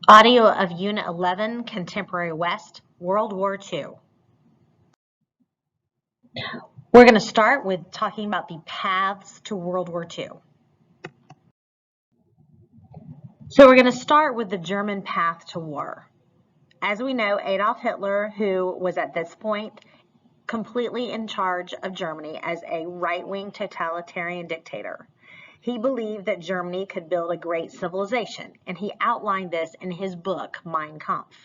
Audio of Unit 11, Contemporary West, World War II. We're going to start with talking about the paths to World War II. So we're going to start with the German path to war. As we know, Adolf Hitler, who was at this point completely in charge of Germany as a right-wing totalitarian dictator, he believed that Germany could build a great civilization, and he outlined this in his book, Mein Kampf.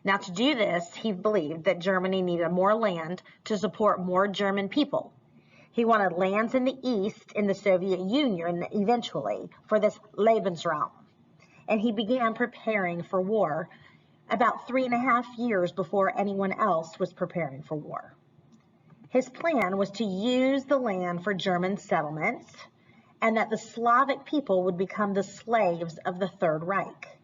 Now, to do this, he believed that Germany needed more land to support more German people. He wanted lands in the east in the Soviet Union eventually for this Lebensraum. And he began preparing for war about 3.5 years before anyone else was preparing for war. His plan was to use the land for German settlements and that the Slavic people would become the slaves of the Third Reich.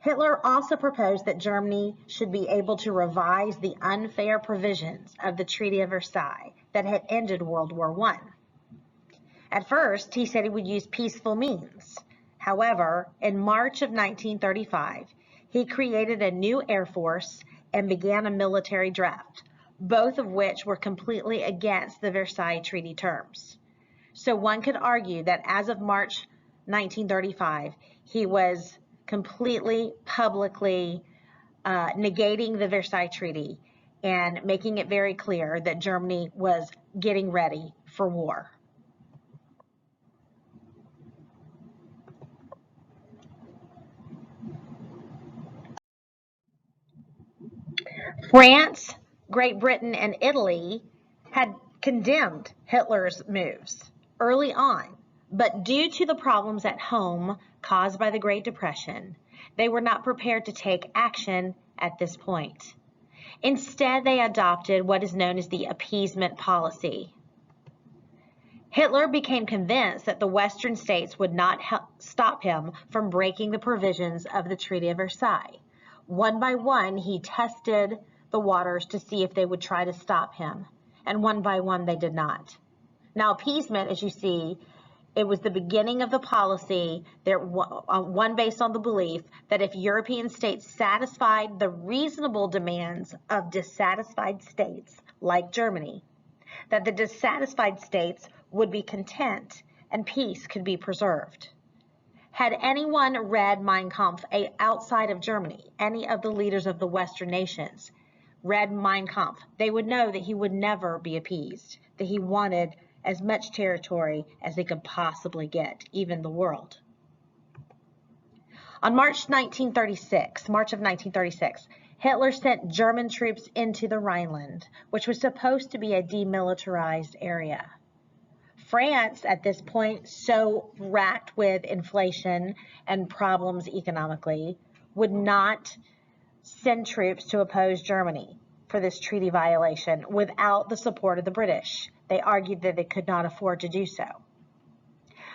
Hitler also proposed that Germany should be able to revise the unfair provisions of the Treaty of Versailles that had ended World War I. At first, he said he would use peaceful means. However, in March of 1935, he created a new air force and began a military draft, both of which were completely against the Versailles Treaty terms. So one could argue that as of March 1935, he was completely publicly negating the Versailles Treaty and making it very clear that Germany was getting ready for war. France, Great Britain, and Italy had condemned Hitler's moves early on, but due to the problems at home caused by the Great Depression, they were not prepared to take action at this point. Instead, they adopted what is known as the appeasement policy. Hitler became convinced that the Western states would not stop him from breaking the provisions of the Treaty of Versailles. One by one, he tested the waters to see if they would try to stop him, and one by one, they did not. Now, appeasement, as you see, it was the beginning of the policy, one based on the belief that if European states satisfied the reasonable demands of dissatisfied states like Germany, that the dissatisfied states would be content and peace could be preserved. Had anyone read Mein Kampf outside of Germany, any of the leaders of the Western nations read Mein Kampf, they would know that he would never be appeased, that he wanted as much territory as they could possibly get, even the world. On March of 1936, Hitler sent German troops into the Rhineland, which was supposed to be a demilitarized area. France, at this point, so racked with inflation and problems economically, would not send troops to oppose Germany for this treaty violation without the support of the British. They argued that they could not afford to do so.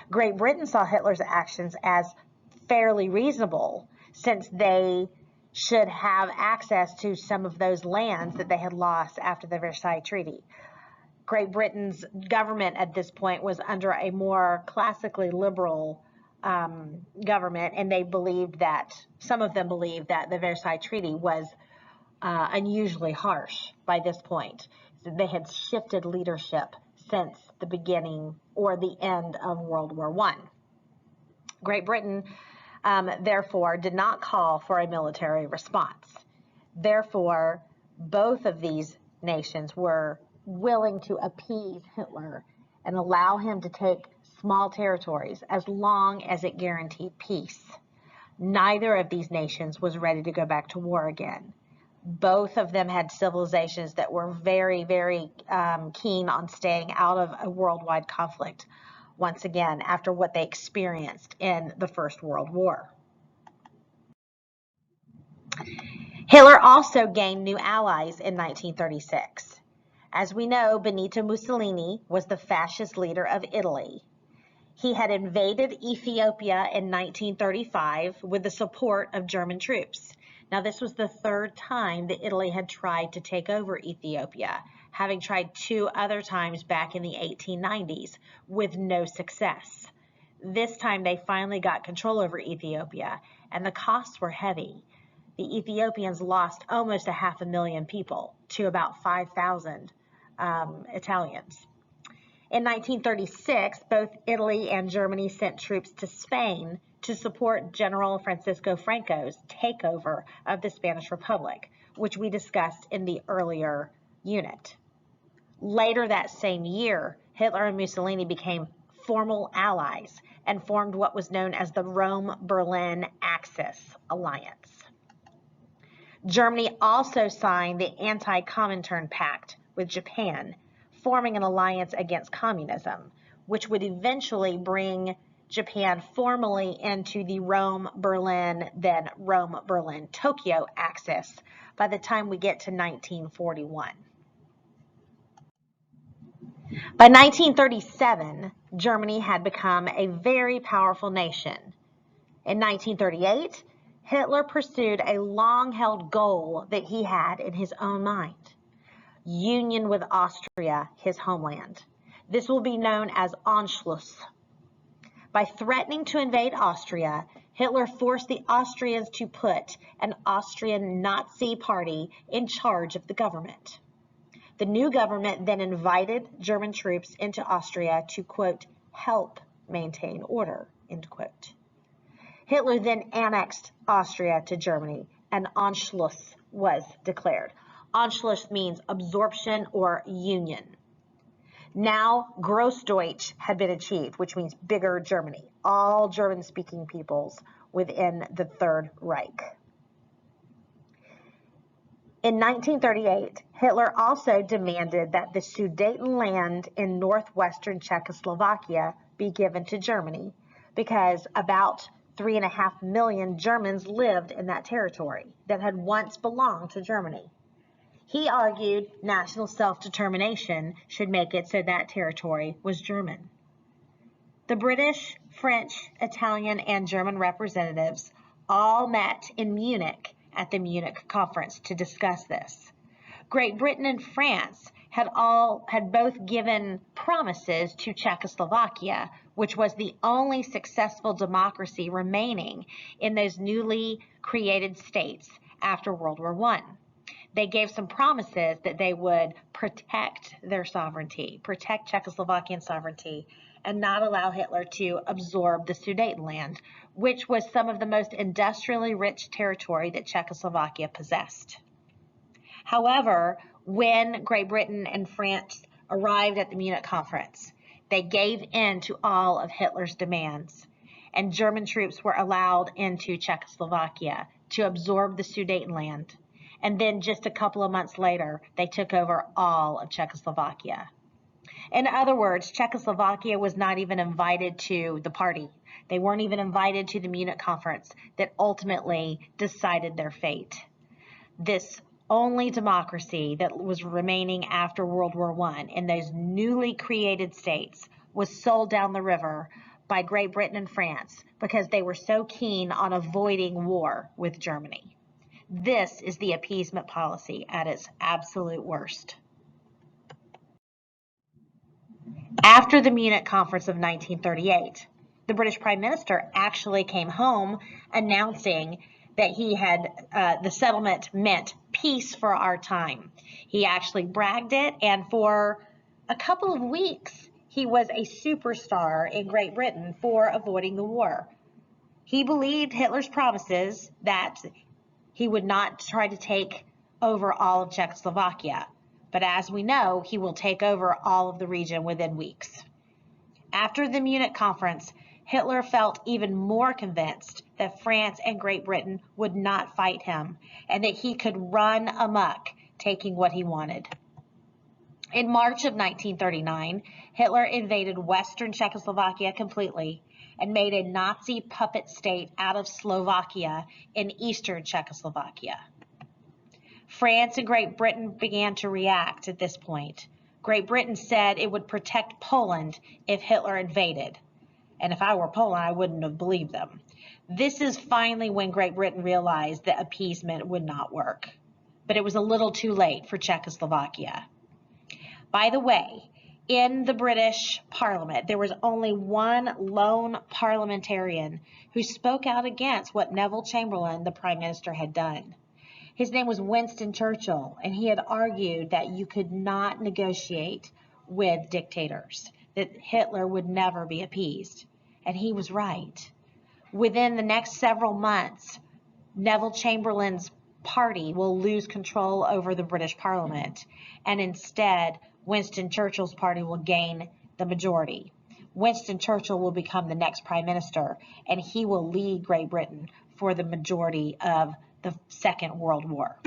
Great Britain saw Hitler's actions as fairly reasonable, since they should have access to some of those lands that they had lost after the Versailles Treaty. Great Britain's government at this point was under a more classically liberal government, and they believed that, some of them believed that the Versailles Treaty was unusually harsh by this point. They had shifted leadership since the beginning or the end of World War I. Great Britain, therefore, did not call for a military response. Therefore, both of these nations were willing to appease Hitler and allow him to take small territories as long as it guaranteed peace. Neither of these nations was ready to go back to war again. Both of them had civilizations that were very, very keen on staying out of a worldwide conflict, once again, after what they experienced in the First World War. Hitler also gained new allies in 1936. As we know, Benito Mussolini was the fascist leader of Italy. He had invaded Ethiopia in 1935 with the support of German troops. Now, this was the third time that Italy had tried to take over Ethiopia, having tried 2 other times back in the 1890s with no success. This time they finally got control over Ethiopia, and the costs were heavy. The Ethiopians lost almost 500,000 people to about 5,000 Italians. In 1936, both Italy and Germany sent troops to Spain to support General Francisco Franco's takeover of the Spanish Republic, which we discussed in the earlier unit. Later that same year, Hitler and Mussolini became formal allies and formed what was known as the Rome-Berlin Axis alliance. Germany also signed the Anti-Comintern Pact with Japan, forming an alliance against communism, which would eventually bring Japan formally into the Rome-Berlin, then Rome-Berlin-Tokyo axis by the time we get to 1941. By 1937, Germany had become a very powerful nation. In 1938, Hitler pursued a long-held goal that he had in his own mind: union with Austria, his homeland. This will be known as Anschluss. By threatening to invade Austria, Hitler forced the Austrians to put an Austrian Nazi party in charge of the government. The new government then invited German troops into Austria to, quote, help maintain order, end quote. Hitler then annexed Austria to Germany, and Anschluss was declared. Anschluss means absorption or union. Now, Grossdeutsch had been achieved, which means bigger Germany, all German-speaking peoples within the Third Reich. In 1938, Hitler also demanded that the Sudetenland in northwestern Czechoslovakia be given to Germany because about 3.5 million Germans lived in that territory that had once belonged to Germany. He argued national self-determination should make it so that territory was German. The British, French, Italian, and German representatives all met in Munich at the Munich Conference to discuss this. Great Britain and France had both given promises to Czechoslovakia, which was the only successful democracy remaining in those newly created states after World War I. They gave some promises that they would protect their sovereignty, protect Czechoslovakian sovereignty, and not allow Hitler to absorb the Sudetenland, which was some of the most industrially rich territory that Czechoslovakia possessed. However, when Great Britain and France arrived at the Munich Conference, they gave in to all of Hitler's demands, and German troops were allowed into Czechoslovakia to absorb the Sudetenland. And then just a couple of months later, they took over all of Czechoslovakia. In other words, Czechoslovakia was not even invited to the party. They weren't even invited to the Munich Conference that ultimately decided their fate. This only democracy that was remaining after World War I in those newly created states was sold down the river by Great Britain and France because they were so keen on avoiding war with Germany. This is the appeasement policy at its absolute worst. After the Munich Conference of 1938, the British Prime Minister actually came home announcing that he had the settlement meant peace for our time. He actually bragged it, and for a couple of weeks, he was a superstar in Great Britain for avoiding the war. He believed Hitler's promises that he would not try to take over all of Czechoslovakia, but as we know, he will take over all of the region within weeks. After the Munich Conference, Hitler felt even more convinced that France and Great Britain would not fight him and that he could run amok, taking what he wanted. In March of 1939, Hitler invaded Western Czechoslovakia completely and made a Nazi puppet state out of Slovakia in Eastern Czechoslovakia. France and Great Britain began to react at this point. Great Britain said it would protect Poland if Hitler invaded. And if I were Poland, I wouldn't have believed them. This is finally when Great Britain realized that appeasement would not work. But it was a little too late for Czechoslovakia. By the way, in the British Parliament, there was only one lone parliamentarian who spoke out against what Neville Chamberlain, the Prime Minister, had done. His name was Winston Churchill, and he had argued that you could not negotiate with dictators, that Hitler would never be appeased. And he was right. Within the next several months, Neville Chamberlain's party will lose control over the British Parliament, and instead, Winston Churchill's party will gain the majority. Winston Churchill will become the next Prime Minister, and he will lead Great Britain for the majority of the Second World War.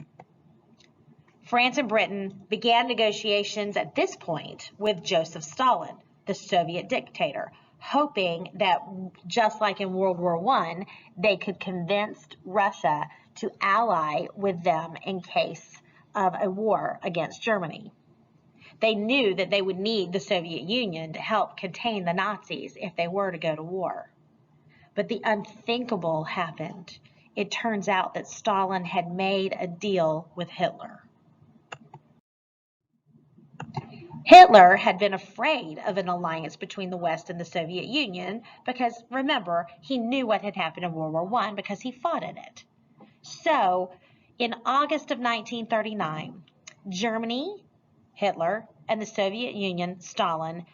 France and Britain began negotiations at this point with Joseph Stalin, the Soviet dictator, hoping that just like in World War I, they could convince Russia to ally with them in case of a war against Germany. They knew that they would need the Soviet Union to help contain the Nazis if they were to go to war. But the unthinkable happened. It turns out that Stalin had made a deal with Hitler. Hitler had been afraid of an alliance between the West and the Soviet Union because, remember, he knew what had happened in World War I because he fought in it. So, in August of 1939, Germany, Hitler, and the Soviet Union, Stalin,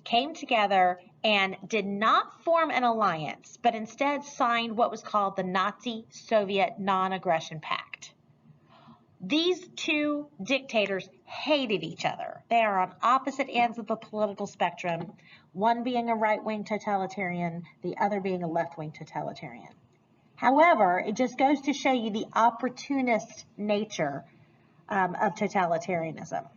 came together and did not form an alliance, but instead signed what was called the Nazi-Soviet Non-Aggression Pact. These two dictators hated each other. They are on opposite ends of the political spectrum, one being a right-wing totalitarian, the other being a left-wing totalitarian. However, it just goes to show you the opportunist nature of totalitarianism.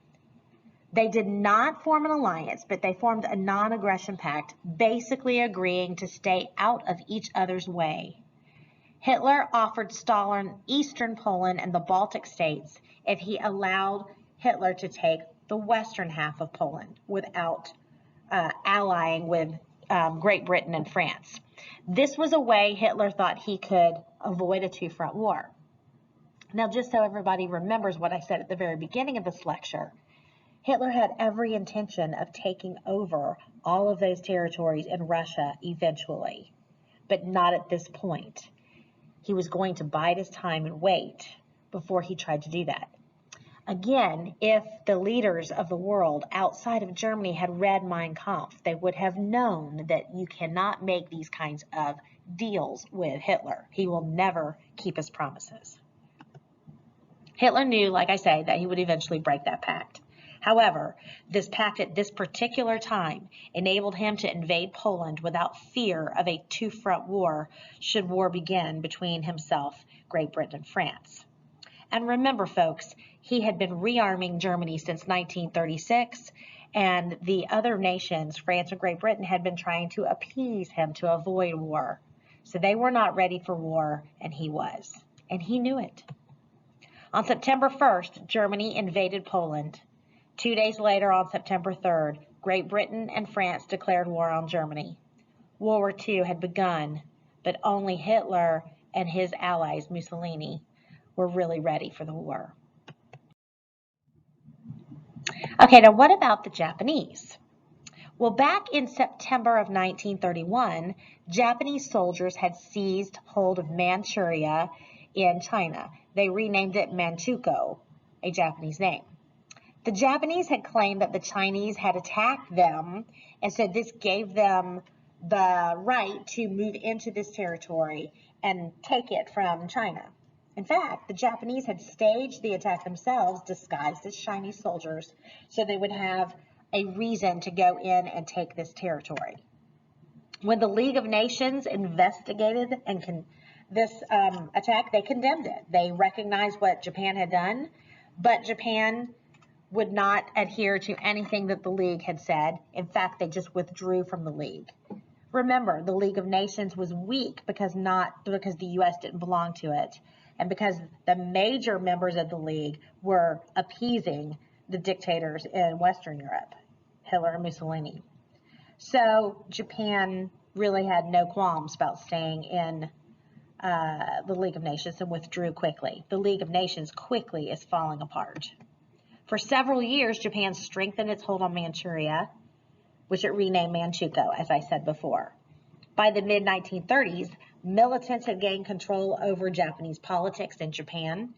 They did not form an alliance, but they formed a non-aggression pact, basically agreeing to stay out of each other's way. Hitler offered Stalin Eastern Poland and the Baltic states if he allowed Hitler to take the western half of Poland without allying with Great Britain and France. This was a way Hitler thought he could avoid a two-front war. Now, just so everybody remembers what I said at the very beginning of this lecture, Hitler had every intention of taking over all of those territories in Russia eventually, but not at this point. He was going to bide his time and wait before he tried to do that. Again, if the leaders of the world outside of Germany had read Mein Kampf, they would have known that you cannot make these kinds of deals with Hitler. He will never keep his promises. Hitler knew, like I say, that he would eventually break that pact. However, this pact at this particular time enabled him to invade Poland without fear of a two-front war should war begin between himself, Great Britain, and France. And remember, folks, he had been rearming Germany since 1936, and the other nations, France and Great Britain, had been trying to appease him to avoid war. So they were not ready for war, and he was. And he knew it. On September 1st, Germany invaded Poland. 2 days later, on September 3rd, Great Britain and France declared war on Germany. World War II had begun, but only Hitler and his allies, Mussolini, were really ready for the war. Okay, now what about the Japanese? Well, back in September of 1931, Japanese soldiers had seized hold of Manchuria in China. They renamed it Manchukuo, a Japanese name. The Japanese had claimed that the Chinese had attacked them, and so this gave them the right to move into this territory and take it from China. In fact, the Japanese had staged the attack themselves, disguised as Chinese soldiers, so they would have a reason to go in and take this territory. When the League of Nations investigated this attack, they condemned it. They recognized what Japan had done, but Japan would not adhere to anything that the League had said. In fact, they just withdrew from the League. Remember, the League of Nations was weak because the U.S. didn't belong to it, and because the major members of the League were appeasing the dictators in Western Europe, Hitler and Mussolini. So Japan really had no qualms about staying in the League of Nations and withdrew quickly. The League of Nations quickly is falling apart. For several years, Japan strengthened its hold on Manchuria, which it renamed Manchukuo, as I said before. By the mid-1930s, militants had gained control over Japanese politics in Japan,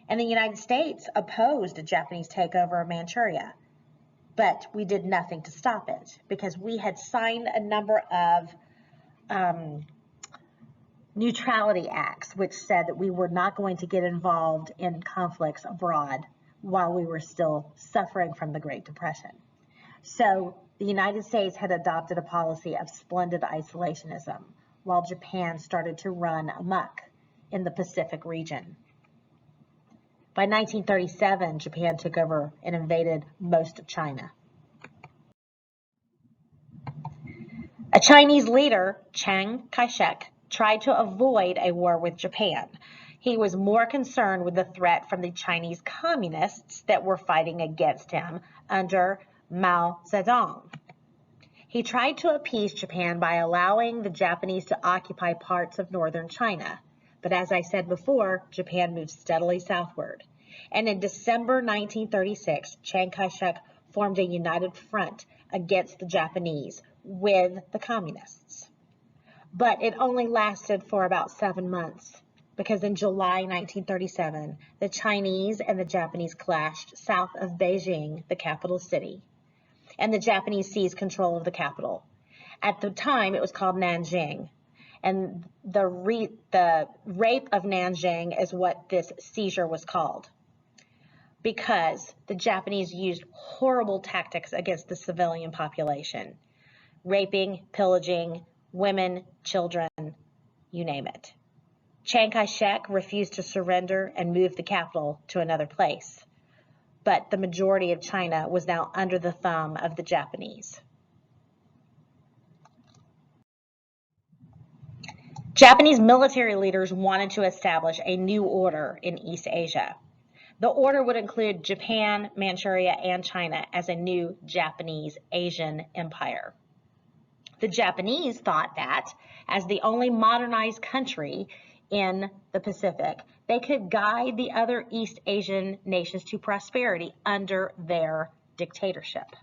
and the United States opposed a Japanese takeover of Manchuria. But we did nothing to stop it because we had signed a number of neutrality acts, which said that we were not going to get involved in conflicts abroad while we were still suffering from the Great Depression. So the United States had adopted a policy of splendid isolationism, while Japan started to run amok in the Pacific region. By 1937, Japan took over and invaded most of China. A Chinese leader, Chiang Kai-shek, tried to avoid a war with Japan. He was more concerned with the threat from the Chinese communists that were fighting against him under Mao Zedong. He tried to appease Japan by allowing the Japanese to occupy parts of northern China. But as I said before, Japan moved steadily southward. And in December 1936, Chiang Kai-shek formed a united front against the Japanese with the communists. But it only lasted for about 7 months, because in July 1937, the Chinese and the Japanese clashed south of Beijing, the capital city, and the Japanese seized control of the capital. At the time, it was called Nanjing, and the rape of Nanjing is what this seizure was called, because the Japanese used horrible tactics against the civilian population, raping, pillaging, women, children, you name it. Chiang Kai-shek refused to surrender and moved the capital to another place, but the majority of China was now under the thumb of the Japanese. Japanese military leaders wanted to establish a new order in East Asia. The order would include Japan, Manchuria, and China as a new Japanese Asian empire. The Japanese thought that, as the only modernized country in the Pacific, they could guide the other East Asian nations to prosperity under their dictatorship.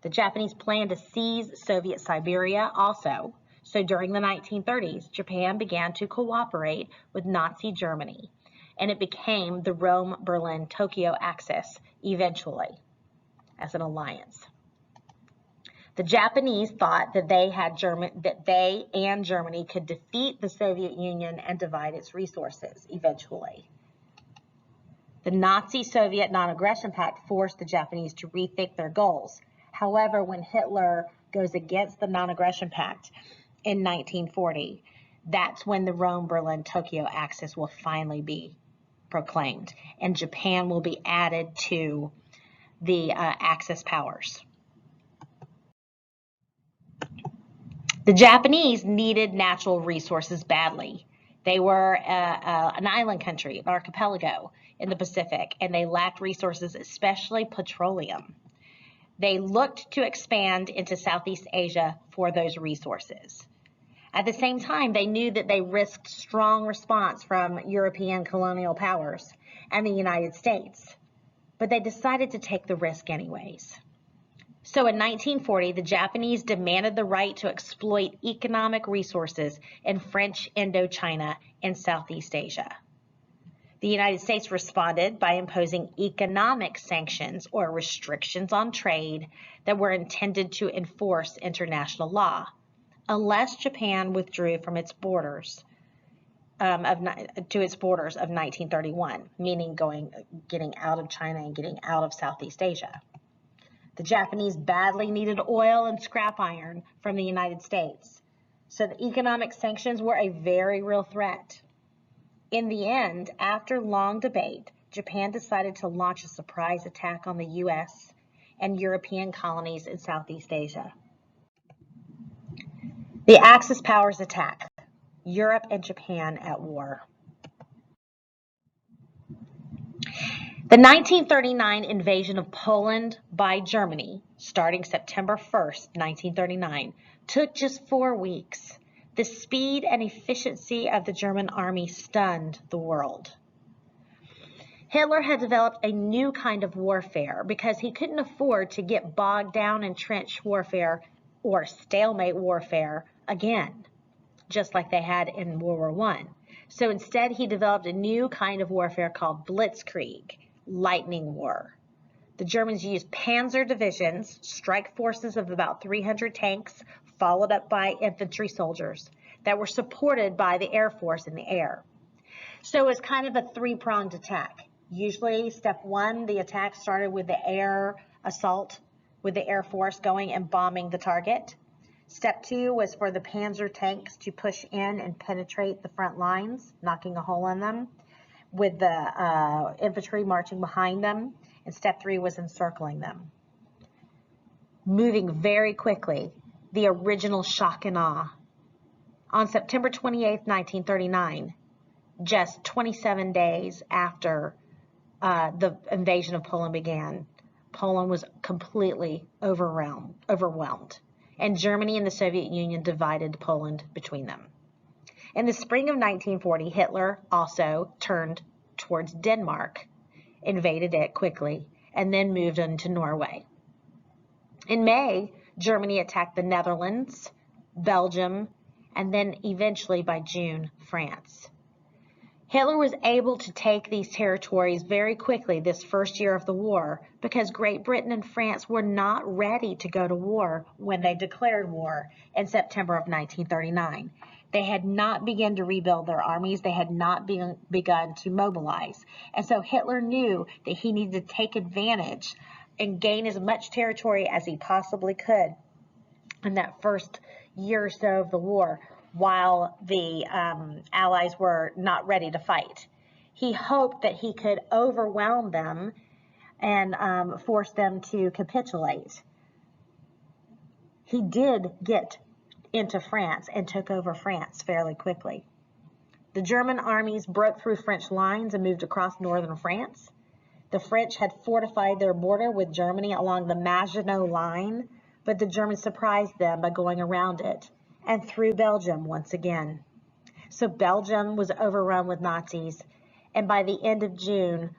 The Japanese planned to seize Soviet Siberia also, so during the 1930s, Japan began to cooperate with Nazi Germany, and it became the Rome-Berlin-Tokyo axis eventually as an alliance. The Japanese thought that they and Germany could defeat the Soviet Union and divide its resources eventually. The Nazi-Soviet Non-Aggression Pact forced the Japanese to rethink their goals. However, when Hitler goes against the Non-Aggression Pact in 1940, that's when the Rome-Berlin-Tokyo axis will finally be proclaimed, and Japan will be added to the Axis powers. The Japanese needed natural resources badly. They were an island country, an archipelago in the Pacific, and they lacked resources, especially petroleum. They looked to expand into Southeast Asia for those resources. At the same time, they knew that they risked strong response from European colonial powers and the United States, but they decided to take the risk anyways. So in 1940, the Japanese demanded the right to exploit economic resources in French Indochina and Southeast Asia. The United States responded by imposing economic sanctions or restrictions on trade that were intended to enforce international law, unless Japan withdrew from its borders of 1931, meaning getting out of China and getting out of Southeast Asia. The Japanese badly needed oil and scrap iron from the United States, so the economic sanctions were a very real threat. In the end, after long debate, Japan decided to launch a surprise attack on the U.S. and European colonies in Southeast Asia. The Axis powers attack, Europe and Japan at war. The 1939 invasion of Poland by Germany, starting September 1st, 1939, took just 4 weeks. The speed and efficiency of the German army stunned the world. Hitler had developed a new kind of warfare because he couldn't afford to get bogged down in trench warfare or stalemate warfare again, just like they had in World War I. So instead, he developed a new kind of warfare called Blitzkrieg, lightning war. The Germans used panzer divisions, strike forces of about 300 tanks, followed up by infantry soldiers that were supported by the Air Force in the air. So it was kind of a three-pronged attack. Usually, step one, the attack started with the air assault, with the Air Force going and bombing the target. Step two was for the panzer tanks to push in and penetrate the front lines, knocking a hole in them, with the infantry marching behind them. And step three was encircling them. Moving very quickly, the original shock and awe. On September 28, 1939, just 27 days after the invasion of Poland began, Poland was completely overwhelmed, and Germany and the Soviet Union divided Poland between them. In the spring of 1940, Hitler also turned towards Denmark, invaded it quickly, and then moved into Norway. In May, Germany attacked the Netherlands, Belgium, and then eventually by June, France. Hitler was able to take these territories very quickly this first year of the war because Great Britain and France were not ready to go to war when they declared war in September of 1939. They had not begun to rebuild their armies. They had not begun to mobilize. And so Hitler knew that he needed to take advantage and gain as much territory as he possibly could in that first year or so of the war, while the Allies were not ready to fight. He hoped that he could overwhelm them and force them to capitulate. He did get into France and took over France fairly quickly. The German armies broke through French lines and moved across northern France. The French had fortified their border with Germany along the Maginot Line, but the Germans surprised them by going around it and through Belgium once again. So Belgium was overrun with Nazis, and by the end of June,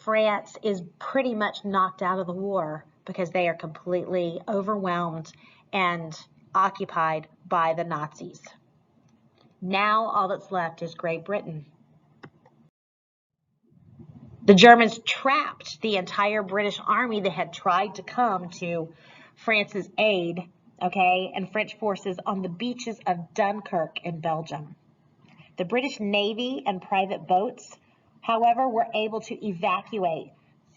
France is pretty much knocked out of the war because they are completely overwhelmed and occupied by the Nazis. Now all that's left is Great Britain. The Germans trapped the entire British army that had tried to come to France's aid, and French forces on the beaches of Dunkirk in Belgium. The British Navy and private boats, however, were able to evacuate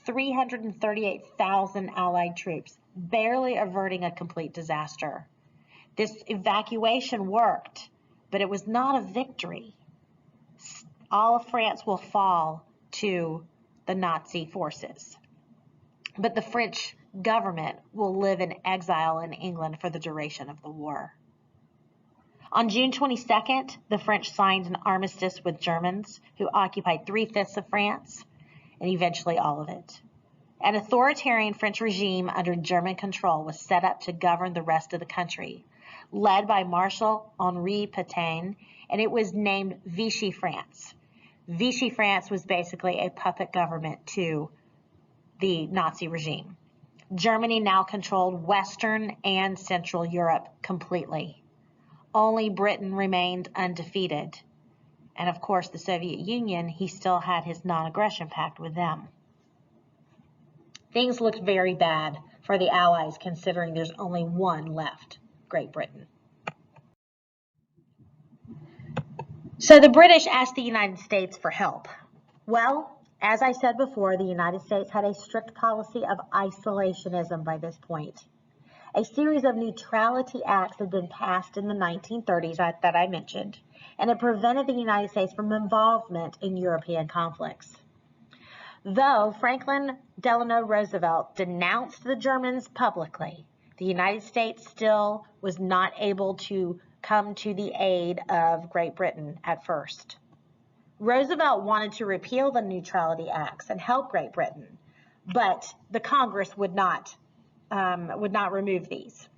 338,000 Allied troops, barely averting a complete disaster. This evacuation worked, but it was not a victory. All of France will fall to the Nazi forces, but the French government will live in exile in England for the duration of the war. On June 22nd, the French signed an armistice with Germans who occupied 3/5 of France and eventually all of it. An authoritarian French regime under German control was set up to govern the rest of the country, led by Marshal Henri Pétain, and it was named Vichy France. Vichy France was basically a puppet government to the Nazi regime. Germany now controlled Western and Central Europe completely. Only Britain remained undefeated. And of course, the Soviet Union, he still had his non-aggression pact with them. Things looked very bad for the Allies considering there's only one left, Great Britain. So the British asked the United States for help. Well, as I said before, the United States had a strict policy of isolationism by this point. A series of neutrality acts had been passed in the 1930s that I mentioned, and it prevented the United States from involvement in European conflicts. Though Franklin Delano Roosevelt denounced the Germans publicly, the United States still was not able to come to the aid of Great Britain at first. Roosevelt wanted to repeal the neutrality acts and help Great Britain, but the Congress would not remove these.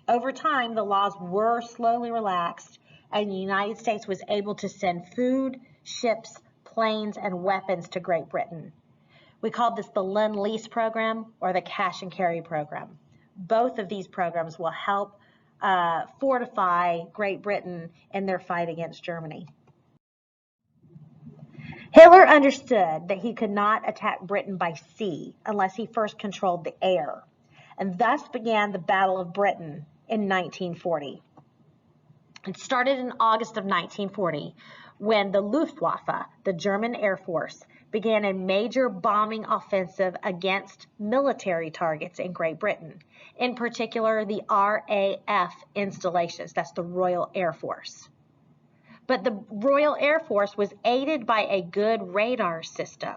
Over time, the laws were slowly relaxed, and the United States was able to send food, ships, planes, and weapons to Great Britain. We called this the Lend-Lease program or the Cash and Carry program. Both of these programs will help fortify Great Britain in their fight against Germany. Hitler understood that he could not attack Britain by sea unless he first controlled the air, and thus began the Battle of Britain in 1940. It started in August of 1940 when the Luftwaffe, the German Air Force, began a major bombing offensive against military targets in Great Britain, in particular the RAF installations, that's the Royal Air Force. But the Royal Air Force was aided by a good radar system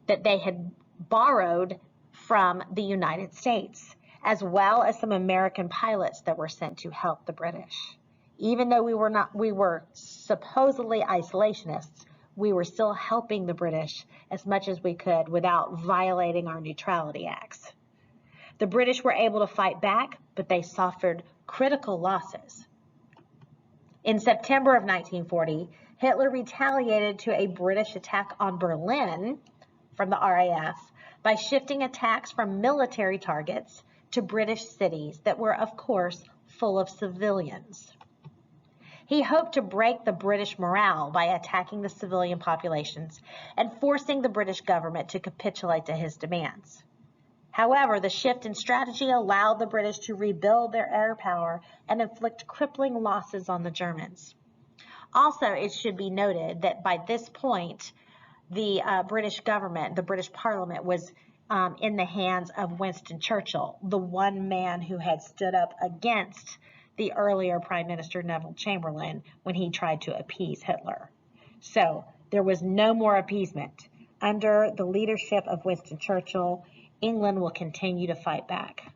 that they had borrowed from the United States, as well as some American pilots that were sent to help the British. Even though we were supposedly isolationists, we were still helping the British as much as we could without violating our neutrality acts. The British were able to fight back, but they suffered critical losses. In September of 1940, Hitler retaliated to a British attack on Berlin from the RAF by shifting attacks from military targets to British cities that were, of course, full of civilians. He hoped to break the British morale by attacking the civilian populations and forcing the British government to capitulate to his demands. However, the shift in strategy allowed the British to rebuild their air power and inflict crippling losses on the Germans. Also, it should be noted that by this point, the British government, the British Parliament, was in the hands of Winston Churchill, the one man who had stood up against the earlier Prime Minister Neville Chamberlain when he tried to appease Hitler. So there was no more appeasement. Under the leadership of Winston Churchill, England will continue to fight back.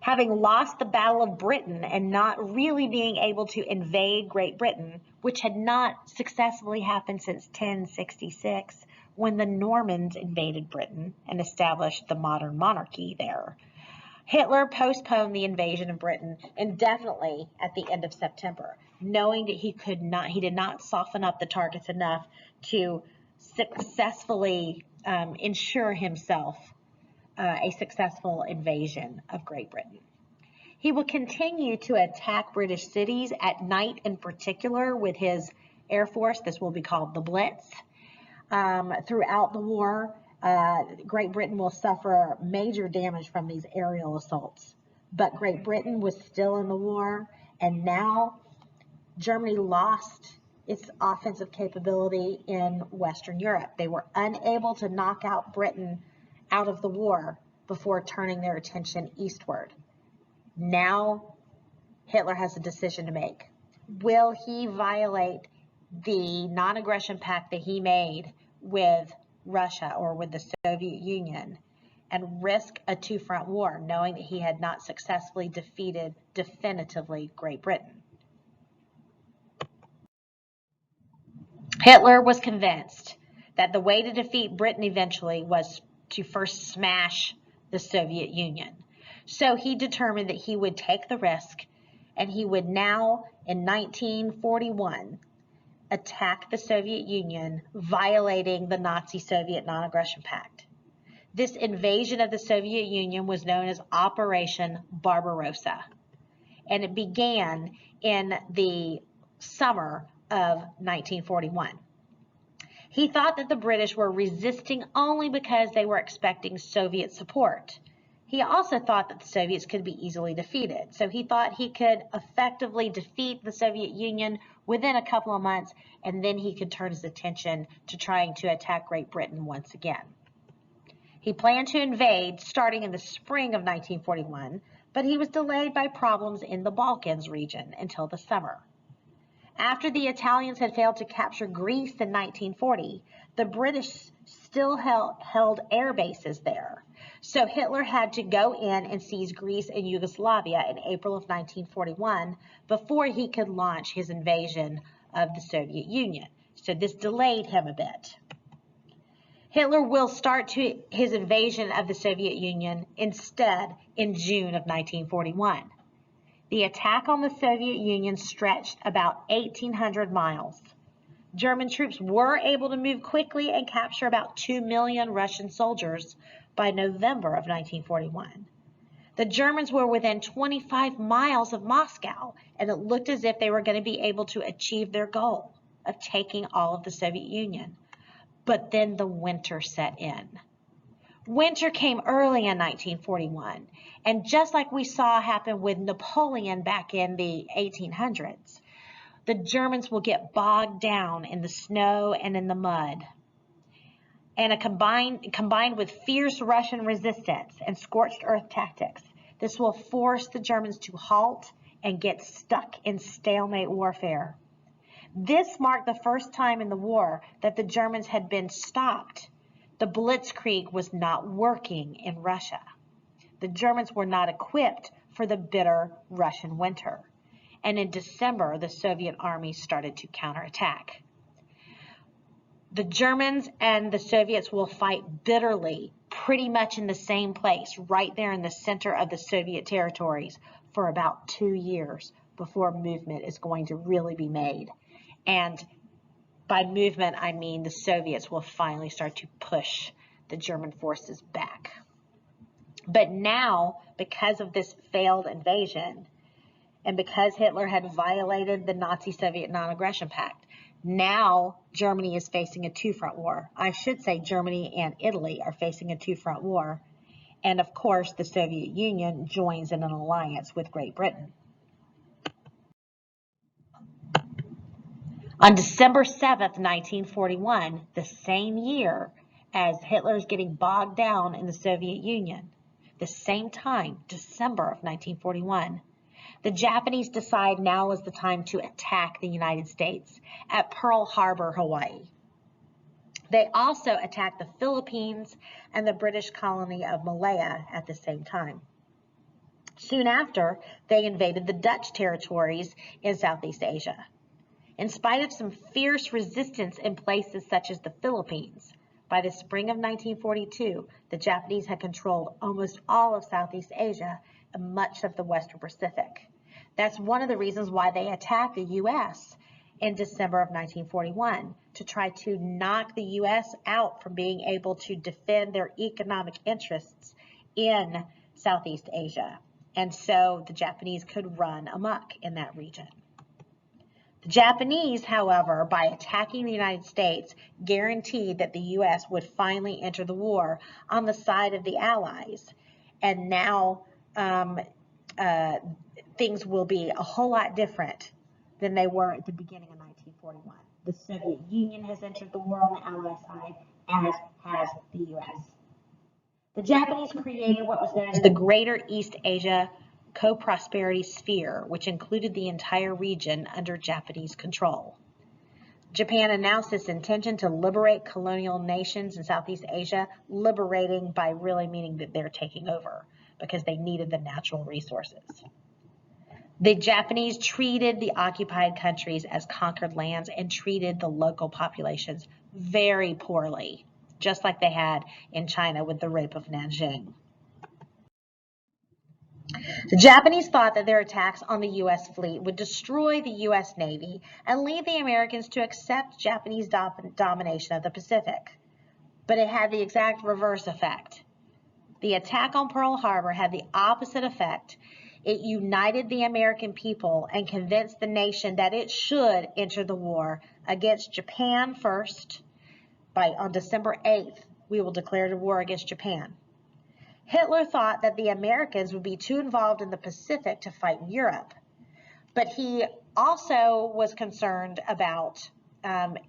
Having lost the Battle of Britain and not really being able to invade Great Britain, which had not successfully happened since 1066, when the Normans invaded Britain and established the modern monarchy there, Hitler postponed the invasion of Britain indefinitely at the end of September, knowing that he did not soften up the targets enough to successfully ensure himself a successful invasion of Great Britain. He will continue to attack British cities at night in particular with his Air Force. This will be called the Blitz. Throughout the war, Great Britain will suffer major damage from these aerial assaults. But Great Britain was still in the war, and now Germany lost its offensive capability in Western Europe. They were unable to knock out Britain out of the war before turning their attention eastward. Now Hitler has a decision to make. Will he violate the non-aggression pact that he made with Russia or with the Soviet Union and risk a two-front war, knowing that he had not successfully defeated definitively Great Britain? Hitler was convinced that the way to defeat Britain eventually was to first smash the Soviet Union. So he determined that he would take the risk, and he would now, in 1941, attack the Soviet Union, violating the Nazi-Soviet non-aggression pact. This invasion of the Soviet Union was known as Operation Barbarossa, and it began in the summer of 1941. He thought that the British were resisting only because they were expecting Soviet support. He also thought that the Soviets could be easily defeated, so he thought he could effectively defeat the Soviet Union within a couple of months, and then he could turn his attention to trying to attack Great Britain once again. He planned to invade starting in the spring of 1941, but he was delayed by problems in the Balkans region until the summer. After the Italians had failed to capture Greece in 1940, the British still held air bases there. So Hitler had to go in and seize Greece and Yugoslavia in April of 1941 before he could launch his invasion of the Soviet Union. So this delayed him a bit. Hitler will start his invasion of the Soviet Union instead in June of 1941. The attack on the Soviet Union stretched about 1,800 miles. German troops were able to move quickly and capture about 2 million Russian soldiers by November of 1941. The Germans were within 25 miles of Moscow, and it looked as if they were going to be able to achieve their goal of taking all of the Soviet Union. But then the winter set in. Winter came early in 1941, and just like we saw happen with Napoleon back in the 1800s, the Germans will get bogged down in the snow and in the mud. And combined with fierce Russian resistance and scorched earth tactics, this will force the Germans to halt and get stuck in stalemate warfare. This marked the first time in the war that the Germans had been stopped. The blitzkrieg was not working in Russia. The Germans were not equipped for the bitter Russian winter. And in December, the Soviet army started to counterattack. The Germans and the Soviets will fight bitterly, pretty much in the same place, right there in the center of the Soviet territories, for about 2 years before movement is going to really be made. And by movement, I mean the Soviets will finally start to push the German forces back. But now, because of this failed invasion, and because Hitler had violated the Nazi-Soviet non-aggression pact, now Germany is facing a two-front war. I should say Germany and Italy are facing a two-front war. And of course, the Soviet Union joins in an alliance with Great Britain. On December 7th, 1941, the same year as Hitler's getting bogged down in the Soviet Union, the same time, December of 1941, the Japanese decide now is the time to attack the United States at Pearl Harbor, Hawaii. They also attacked the Philippines and the British colony of Malaya at the same time. Soon after, they invaded the Dutch territories in Southeast Asia. In spite of some fierce resistance in places such as the Philippines, by the spring of 1942, the Japanese had controlled almost all of Southeast Asia and much of the Western Pacific. That's one of the reasons why they attacked the U.S. in December of 1941, to try to knock the U.S. out from being able to defend their economic interests in Southeast Asia. And so the Japanese could run amok in that region. The Japanese, however, by attacking the United States, guaranteed that the U.S. would finally enter the war on the side of the Allies. And now things will be a whole lot different than they were at the beginning of 1941. The Soviet Union has entered the war on the Allied side, as has the U.S. The Japanese created what was known as the Greater East Asia Co-Prosperity Sphere, which included the entire region under Japanese control. Japan announced its intention to liberate colonial nations in Southeast Asia, liberating by really meaning that they're taking over because they needed the natural resources. The Japanese treated the occupied countries as conquered lands and treated the local populations very poorly, just like they had in China with the rape of Nanjing. The Japanese thought that their attacks on the U.S. fleet would destroy the U.S. Navy and lead the Americans to accept Japanese domination of the Pacific. But it had the exact reverse effect. The attack on Pearl Harbor had the opposite effect. It united the American people and convinced the nation that it should enter the war against Japan first. On December 8th, we will declare the war against Japan. Hitler thought that the Americans would be too involved in the Pacific to fight in Europe, but he also was concerned about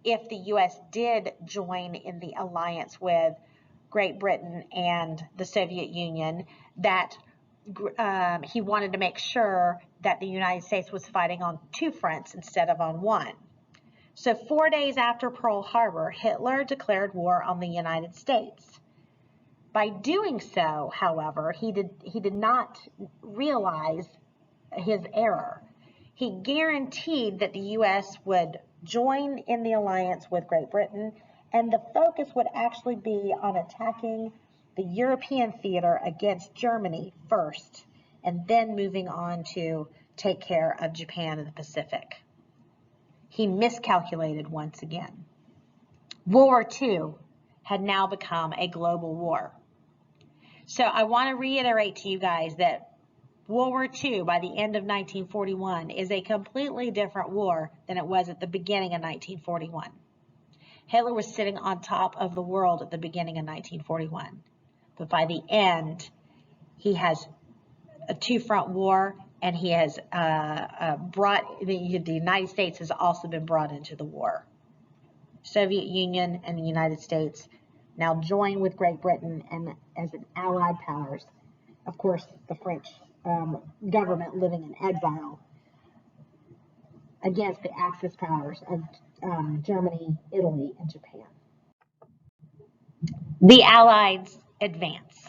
if the U.S. did join in the alliance with Great Britain and the Soviet Union, that he wanted to make sure that the United States was fighting on two fronts instead of on one. So 4 days after Pearl Harbor, Hitler declared war on the United States. By doing so, however, he did not realize his error. He guaranteed that the U.S. would join in the alliance with Great Britain, and the focus would actually be on attacking the European theater against Germany first, and then moving on to take care of Japan and the Pacific. he miscalculated once again. World War II had now become a global war. So I want to reiterate to you guys that World War II, by the end of 1941, is a completely different war than it was at the beginning of 1941. Hitler was sitting on top of the world at the beginning of 1941. But by the end, he has a two-front war, and he has the United States has also been brought into the war. Soviet Union and the United States now join with Great Britain and as an allied powers. Of course, the French government living in exile against the Axis powers of Germany, Italy, and Japan. The Allies advance.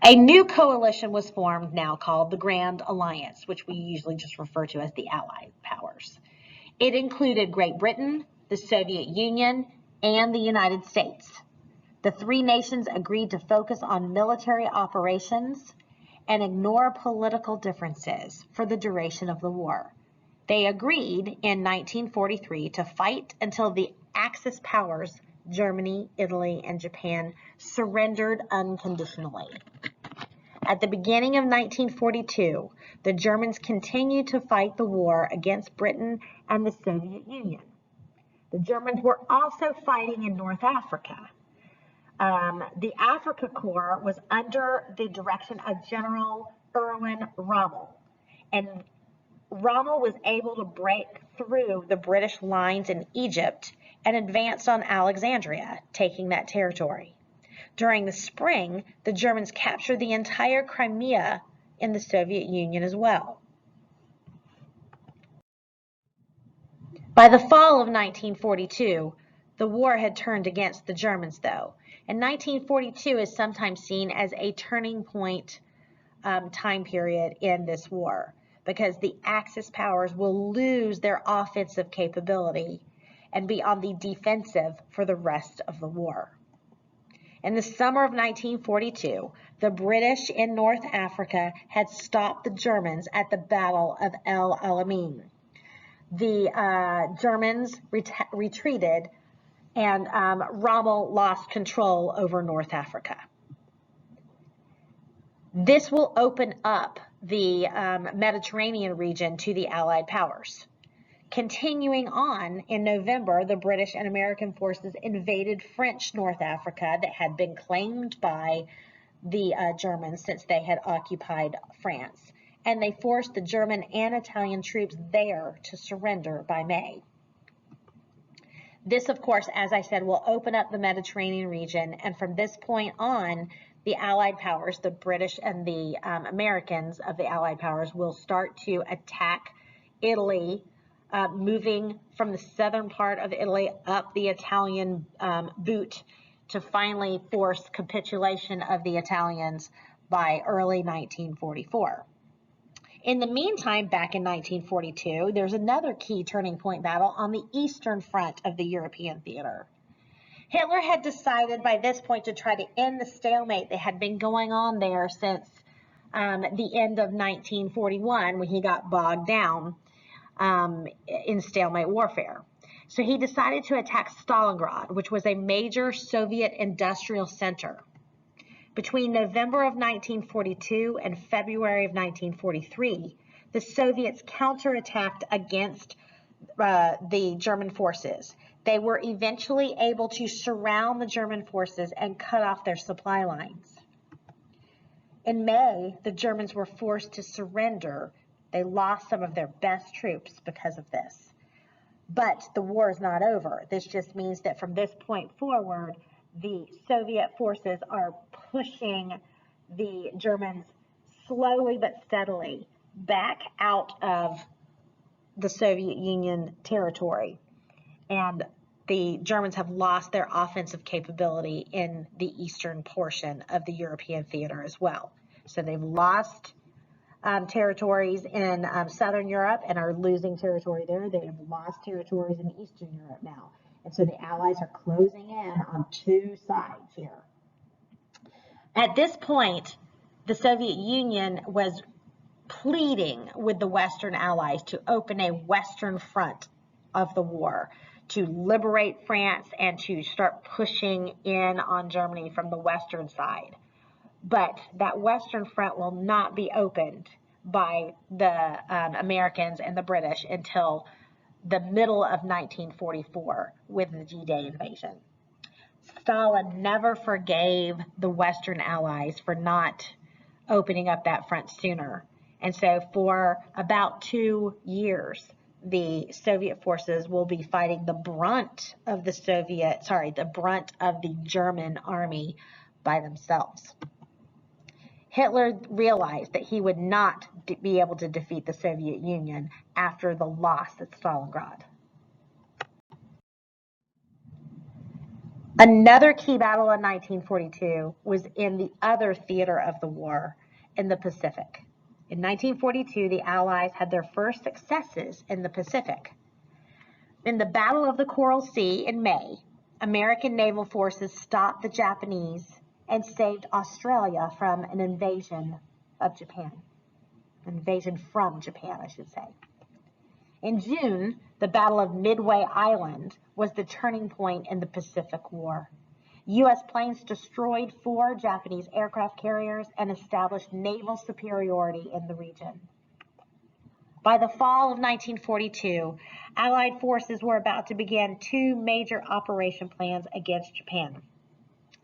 A new coalition was formed now called the Grand Alliance, which we usually just refer to as the Allied powers. It included Great Britain, the Soviet Union, and the United States. The three nations agreed to focus on military operations and ignore political differences for the duration of the war. They agreed in 1943 to fight until the Axis powers, Germany, Italy, and Japan, surrendered unconditionally. At the beginning of 1942, the Germans continued to fight the war against Britain and the Soviet Union. The Germans were also fighting in North Africa. The Africa Corps was under the direction of General Erwin Rommel, and Rommel was able to break through the British lines in Egypt and advanced on Alexandria, taking that territory. During the spring, the Germans captured the entire Crimea in the Soviet Union as well. By the fall of 1942, the war had turned against the Germans, though. And 1942 is sometimes seen as a turning point time period in this war, because the Axis powers will lose their offensive capability and be on the defensive for the rest of the war. In the summer of 1942, the British in North Africa had stopped the Germans at the Battle of El Alamein. The Germans retreated, and Rommel lost control over North Africa. This will open up the Mediterranean region to the Allied powers. Continuing on, in November, the British and American forces invaded French North Africa that had been claimed by the Germans since they had occupied France, and they forced the German and Italian troops there to surrender by May. This, of course, as I said, will open up the Mediterranean region, and from this point on, the Allied powers, the British and the Americans of the Allied powers, will start to attack Italy, moving from the southern part of Italy up the Italian boot to finally force capitulation of the Italians by early 1944. In the meantime, back in 1942, there's another key turning point battle on the eastern front of the European theater. Hitler had decided by this point to try to end the stalemate that had been going on there since the end of 1941, when he got bogged down in stalemate warfare. So he decided to attack Stalingrad, which was a major Soviet industrial center. Between November of 1942 and February of 1943, the Soviets counterattacked against the German forces. They were eventually able to surround the German forces and cut off their supply lines. In May, the Germans were forced to surrender. They lost some of their best troops because of this. But the war is not over. This just means that from this point forward, the Soviet forces are pushing the Germans slowly but steadily back out of the Soviet Union territory. And the Germans have lost their offensive capability in the eastern portion of the European theater as well. So they've lost territories in Southern Europe and are losing territory there. They have lost territories in Eastern Europe now. And so the Allies are closing in on two sides here. At this point, the Soviet Union was pleading with the Western Allies to open a Western front of the war, to liberate France and to start pushing in on Germany from the Western side. But that Western front will not be opened by the Americans and the British until the middle of 1944 with the D-Day invasion. Stalin never forgave the Western Allies for not opening up that front sooner. And so for about 2 years, the Soviet forces will be fighting the brunt of the German army by themselves. Hitler realized that he would not be able to defeat the Soviet Union after the loss at Stalingrad. Another key battle in 1942 was in the other theater of the war, in the Pacific. In 1942, the Allies had their first successes in the Pacific. In the Battle of the Coral Sea in May, American naval forces stopped the Japanese and saved Australia from an invasion of Japan. An invasion from Japan, I should say. In June, the Battle of Midway Island was the turning point in the Pacific War. U.S. planes destroyed 4 Japanese aircraft carriers and established naval superiority in the region. By the fall of 1942, Allied forces were about to begin 2 major operation plans against Japan.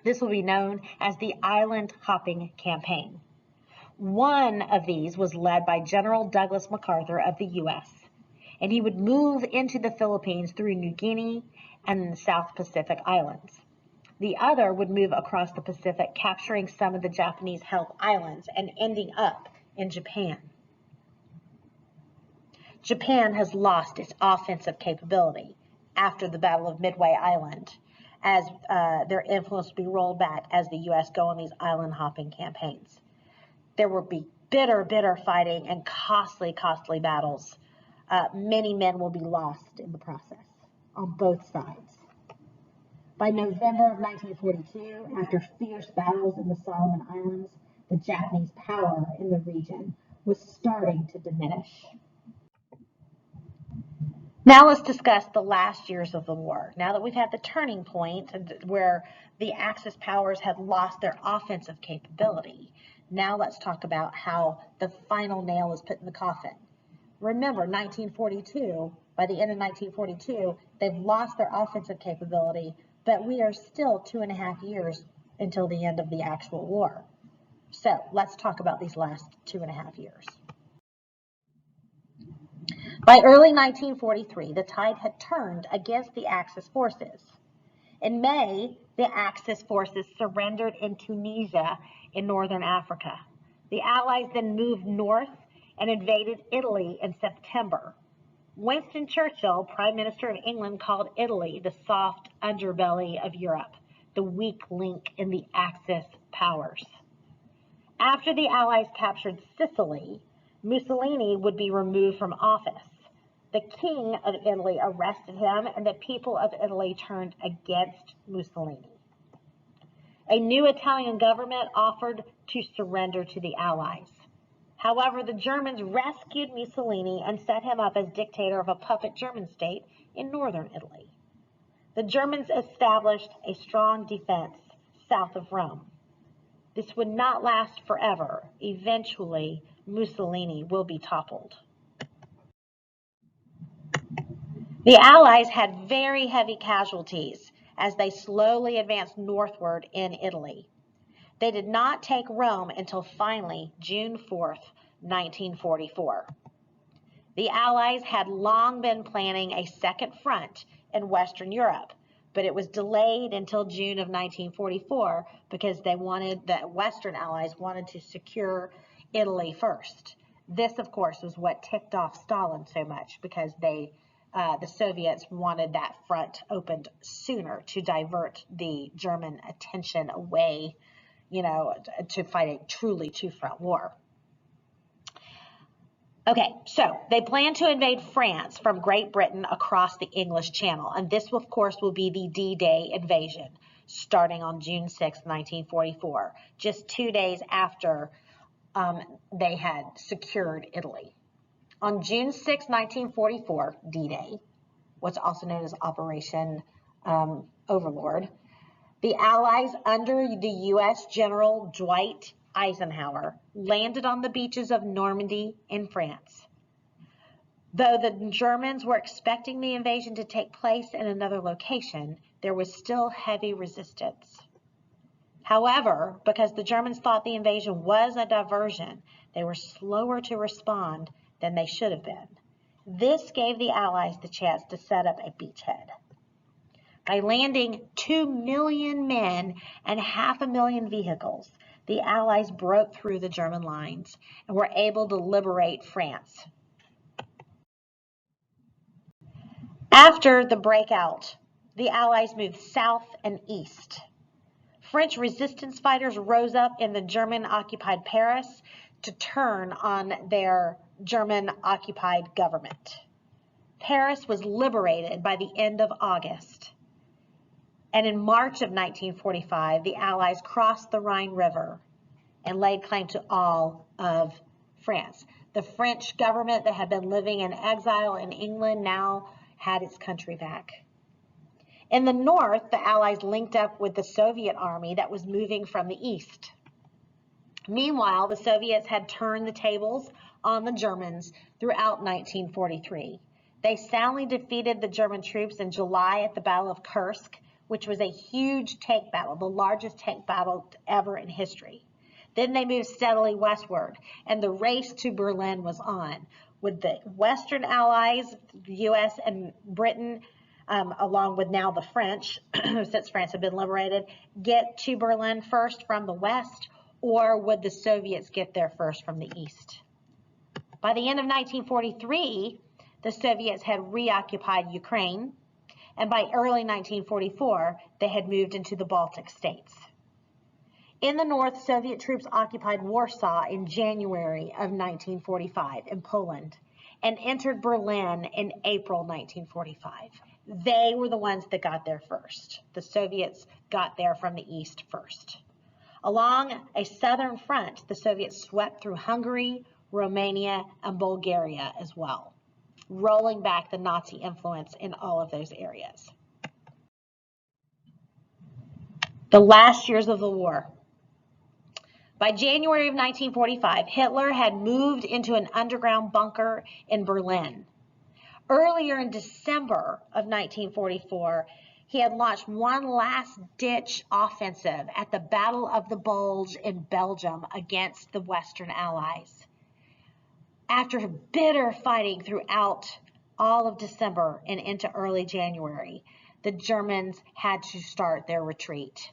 This will be known as the Island Hopping Campaign. One of these was led by General Douglas MacArthur of the U.S., and he would move into the Philippines through New Guinea and the South Pacific Islands. The other would move across the Pacific, capturing some of the Japanese-held islands and ending up in Japan. Japan has lost its offensive capability after the Battle of Midway Island, as their influence will be rolled back as the U.S. go on these island hopping campaigns. There will be bitter fighting and costly battles. Many men will be lost in the process on both sides. By November of 1942, after fierce battles in the Solomon Islands, the Japanese power in the region was starting to diminish. Now let's discuss the last years of the war. Now that we've had the turning point where the Axis powers had lost their offensive capability, now let's talk about how the final nail is put in the coffin. Remember, 1942, by the end of 1942, they've lost their offensive capability, but we are still 2.5 years until the end of the actual war. So let's talk about these last 2.5 years. By early 1943, the tide had turned against the Axis forces. In May, the Axis forces surrendered in Tunisia in northern Africa. The Allies then moved north and invaded Italy in September. Winston Churchill, Prime Minister of England, called Italy the soft underbelly of Europe, the weak link in the Axis powers. After the Allies captured Sicily, Mussolini would be removed from office. The King of Italy arrested him, and the people of Italy turned against Mussolini. A new Italian government offered to surrender to the Allies. However, the Germans rescued Mussolini and set him up as dictator of a puppet German state in northern Italy. The Germans established a strong defense south of Rome. This would not last forever. Eventually, Mussolini will be toppled. The Allies had very heavy casualties as they slowly advanced northward in Italy. They did not take Rome until finally June 4th, 1944. The Allies had long been planning a second front in Western Europe, but it was delayed until June of 1944 because the Western Allies wanted to secure Italy first. This, of course, was what ticked off Stalin so much because the Soviets wanted that front opened sooner to divert the German attention away, to fight a truly two-front war. Okay, so they plan to invade France from Great Britain across the English Channel, and this, of course, will be the D-Day invasion, starting on June 6, 1944, just 2 days after they had secured Italy. On June 6, 1944, D-Day, what's also known as Operation Overlord, the Allies under the U.S. General Dwight Eisenhower landed on the beaches of Normandy in France. Though the Germans were expecting the invasion to take place in another location, there was still heavy resistance. However, because the Germans thought the invasion was a diversion, they were slower to respond than they should have been. This gave the Allies the chance to set up a beachhead. By landing 2 million men and 500,000 vehicles, the Allies broke through the German lines and were able to liberate France. After the breakout, the Allies moved south and east. French resistance fighters rose up in the German-occupied Paris to turn on their German-occupied government. Paris was liberated by the end of August. And in March of 1945, the Allies crossed the Rhine River and laid claim to all of France. The French government that had been living in exile in England now had its country back. In the north, the Allies linked up with the Soviet army that was moving from the east. Meanwhile, the Soviets had turned the tables on the Germans throughout 1943. They soundly defeated the German troops in July at the Battle of Kursk, which was a huge tank battle, the largest tank battle ever in history. Then they moved steadily westward, and the race to Berlin was on, with the Western Allies, the U.S. and Britain, along with now the French, since France had been liberated, get to Berlin first from the west, or would the Soviets get there first from the east? By the end of 1943, the Soviets had reoccupied Ukraine, and by early 1944, they had moved into the Baltic states. In the north, Soviet troops occupied Warsaw in January of 1945 in Poland and entered Berlin in April 1945. They were the ones that got there first. The Soviets got there from the east first. Along a southern front, the Soviets swept through Hungary, Romania, and Bulgaria as well, rolling back the Nazi influence in all of those areas. The last years of the war. By January of 1945, Hitler had moved into an underground bunker in Berlin. Earlier in December of 1944, he had launched one last-ditch offensive at the Battle of the Bulge in Belgium against the Western Allies. After bitter fighting throughout all of December and into early January, the Germans had to start their retreat.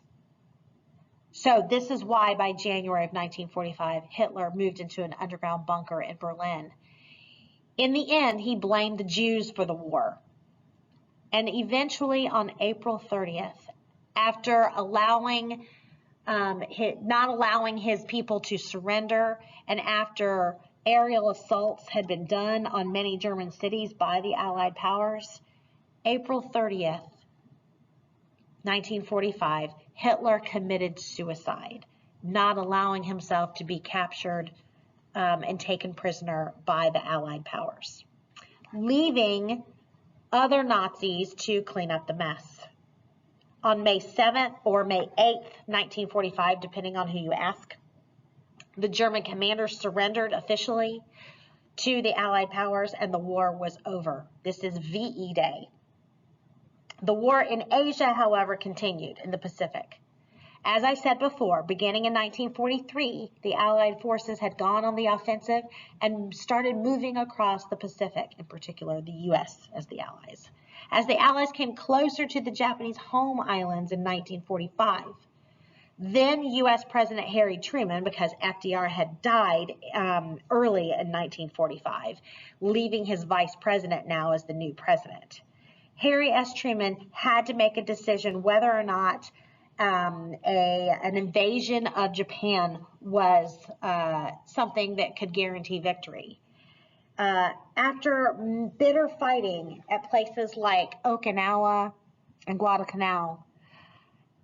So this is why by January of 1945, Hitler moved into an underground bunker in Berlin. In the end, he blamed the Jews for the war. And eventually on April 30th, after not allowing his people to surrender, and after aerial assaults had been done on many German cities by the Allied powers, April 30th, 1945, Hitler committed suicide, not allowing himself to be captured and taken prisoner by the Allied powers, leaving other Nazis to clean up the mess. On May 7th or May 8th, 1945, depending on who you ask, the German commanders surrendered officially to the Allied powers and the war was over. This is VE Day. The war in Asia, however, continued in the Pacific. As I said before, beginning in 1943, the Allied forces had gone on the offensive and started moving across the Pacific, in particular the U.S. as the Allies. As the Allies came closer to the Japanese home islands in 1945, then U.S. President Harry Truman, because FDR had died early in 1945, leaving his vice president now as the new president. Harry S. Truman had to make a decision whether or not an invasion of Japan was something that could guarantee victory. After bitter fighting at places like Okinawa and Guadalcanal,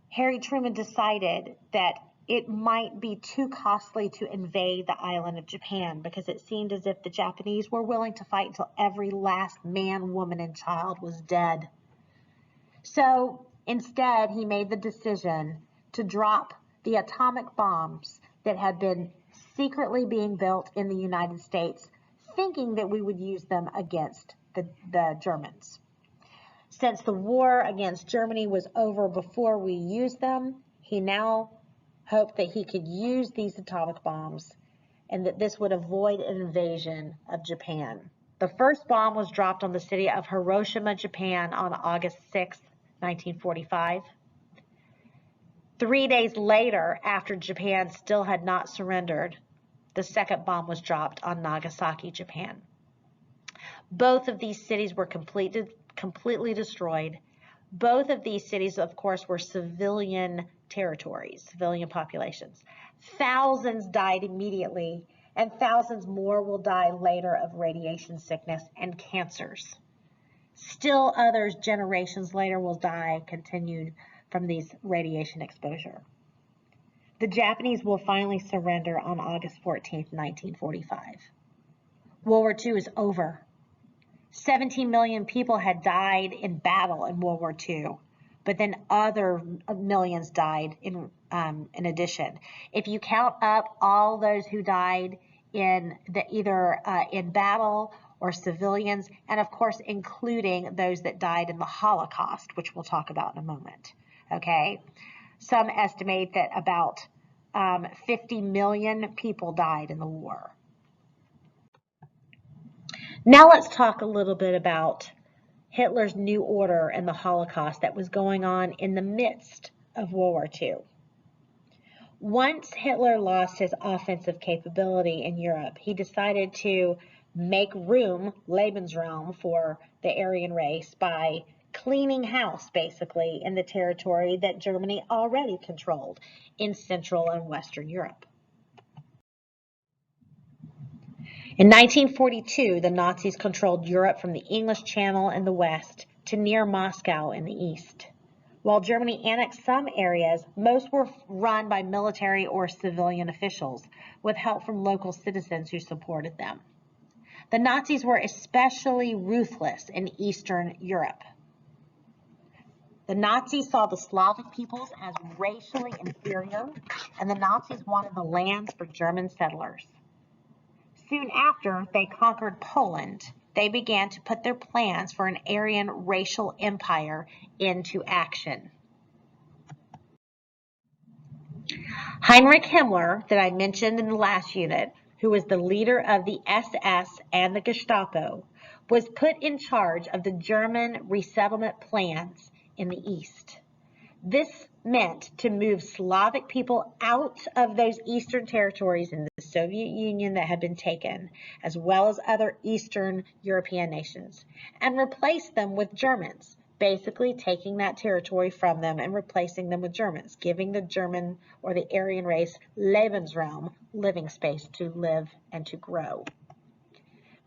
Harry Truman decided that it might be too costly to invade the island of Japan because it seemed as if the Japanese were willing to fight until every last man, woman, and child was dead. So instead, he made the decision to drop the atomic bombs that had been secretly being built in the United States, thinking that we would use them against the Germans. Since the war against Germany was over before we used them, he now hoped that he could use these atomic bombs and that this would avoid an invasion of Japan. The first bomb was dropped on the city of Hiroshima, Japan on August 6, 1945. 3 days later, after Japan still had not surrendered, the second bomb was dropped on Nagasaki, Japan. Both of these cities were completely destroyed. Both of these cities, of course, were civilian territories, civilian populations. Thousands died immediately, and thousands more will die later of radiation sickness and cancers. Still others generations later will die continued from these radiation exposure. The Japanese will finally surrender on August 14, 1945. World War II is over. 17 million people had died in battle in World War II, but then other millions died in addition. If you count up all those who died in either in battle or civilians, and of course including those that died in the Holocaust, which we'll talk about in a moment, okay? Some estimate that about 50 million people died in the war. Now let's talk a little bit about Hitler's New Order and the Holocaust that was going on in the midst of World War II. Once Hitler lost his offensive capability in Europe, he decided to make room, Lebensraum, for the Aryan race by cleaning house, basically, in the territory that Germany already controlled in Central and Western Europe. In 1942, the Nazis controlled Europe from the English Channel in the west to near Moscow in the east. While Germany annexed some areas, most were run by military or civilian officials, with help from local citizens who supported them. The Nazis were especially ruthless in Eastern Europe. The Nazis saw the Slavic peoples as racially inferior, and the Nazis wanted the lands for German settlers. Soon after they conquered Poland, they began to put their plans for an Aryan racial empire into action. Heinrich Himmler, that I mentioned in the last unit, who was the leader of the SS and the Gestapo, was put in charge of the German resettlement plans in the East. This meant to move Slavic people out of those eastern territories in the Soviet Union that had been taken, as well as other Eastern European nations, and replace them with Germans, basically taking that territory from them and replacing them with Germans, giving the German or the Aryan race Lebensraum, living space to live and to grow.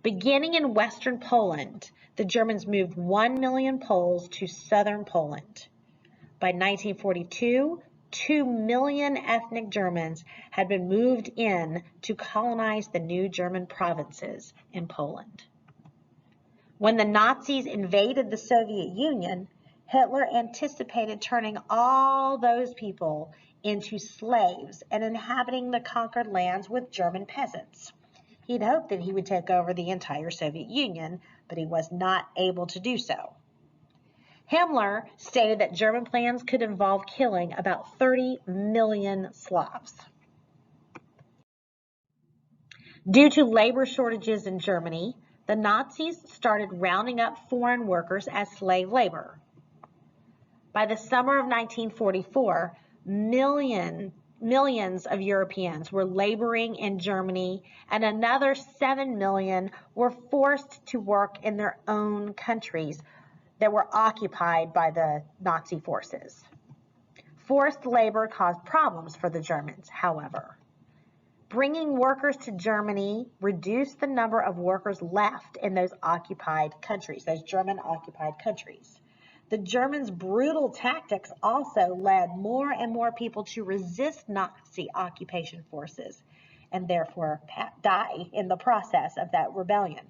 Beginning in Western Poland, the Germans moved 1 million Poles to southern Poland. By 1942, 2 million ethnic Germans had been moved in to colonize the new German provinces in Poland. When the Nazis invaded the Soviet Union, Hitler anticipated turning all those people into slaves and inhabiting the conquered lands with German peasants. He'd hoped that he would take over the entire Soviet Union, but he was not able to do so. Himmler stated that German plans could involve killing about 30 million Slavs. Due to labor shortages in Germany, the Nazis started rounding up foreign workers as slave labor. By the summer of 1944, millions of Europeans were laboring in Germany, and another 7 million were forced to work in their own countries that were occupied by the Nazi forces. Forced labor caused problems for the Germans, however. Bringing workers to Germany reduced the number of workers left in those occupied countries, those German-occupied countries. The Germans' brutal tactics also led more and more people to resist Nazi occupation forces and therefore die in the process of that rebellion.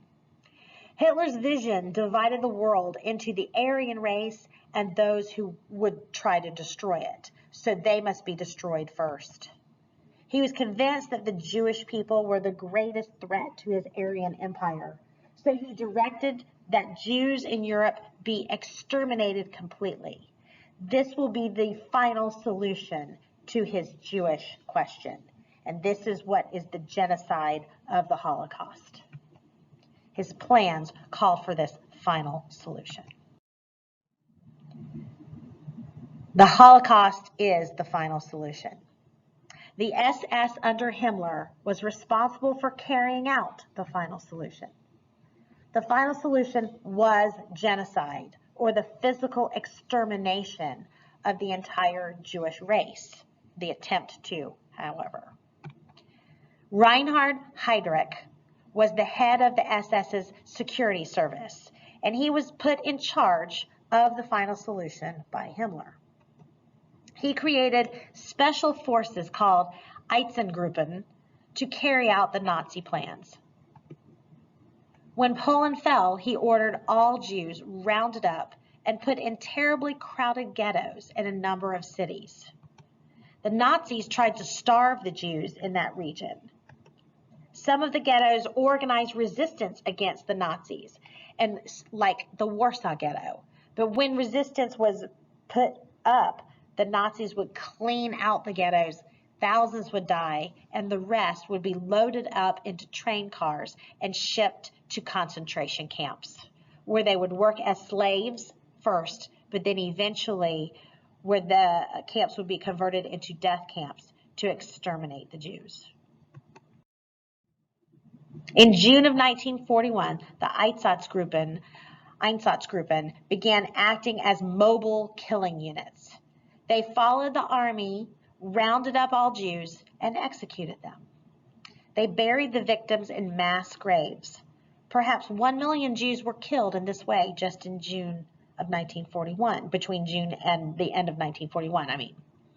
Hitler's vision divided the world into the Aryan race and those who would try to destroy it, so they must be destroyed first. He was convinced that the Jewish people were the greatest threat to his Aryan empire, so he directed that Jews in Europe be exterminated completely. This will be the final solution to his Jewish question, and this is what is the genocide of the Holocaust. His plans call for this final solution. The Holocaust is the final solution. The SS under Himmler was responsible for carrying out the final solution. The final solution was genocide, or the physical extermination of the entire Jewish race, the attempt to, however. Reinhard Heydrich was the head of the SS's security service, and he was put in charge of the final solution by Himmler. He created special forces called Einsatzgruppen to carry out the Nazi plans. When Poland fell, he ordered all Jews rounded up and put in terribly crowded ghettos in a number of cities. The Nazis tried to starve the Jews in that region. Some of the ghettos organized resistance against the Nazis, and like the Warsaw Ghetto. But when resistance was put up, the Nazis would clean out the ghettos, thousands would die, and the rest would be loaded up into train cars and shipped to concentration camps, where they would work as slaves first, but then eventually where the camps would be converted into death camps to exterminate the Jews. In June of 1941, the Einsatzgruppen began acting as mobile killing units. They followed the army, rounded up all Jews, and executed them. They buried the victims in mass graves. Perhaps 1 million Jews were killed in this way just in June of 1941, between June and the end of 1941,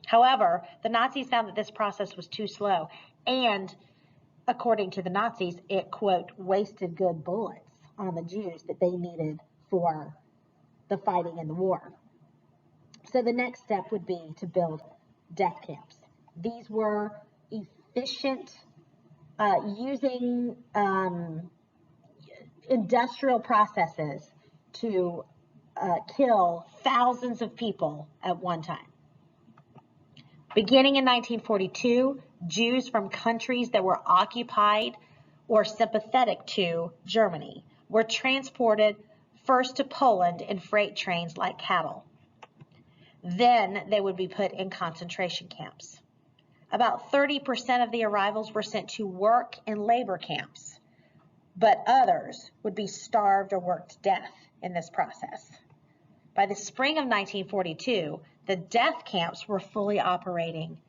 However, the Nazis found that this process was too slow, and according to the Nazis, it, quote, wasted good bullets on the Jews that they needed for the fighting in the war. So the next step would be to build death camps. These were efficient, using industrial processes to kill thousands of people at one time. Beginning in 1942, Jews from countries that were occupied or sympathetic to Germany were transported first to Poland in freight trains like cattle. Then they would be put in concentration camps. About 30% of the arrivals were sent to work in labor camps, but others would be starved or worked to death in this process. By the spring of 1942, the death camps were fully operating.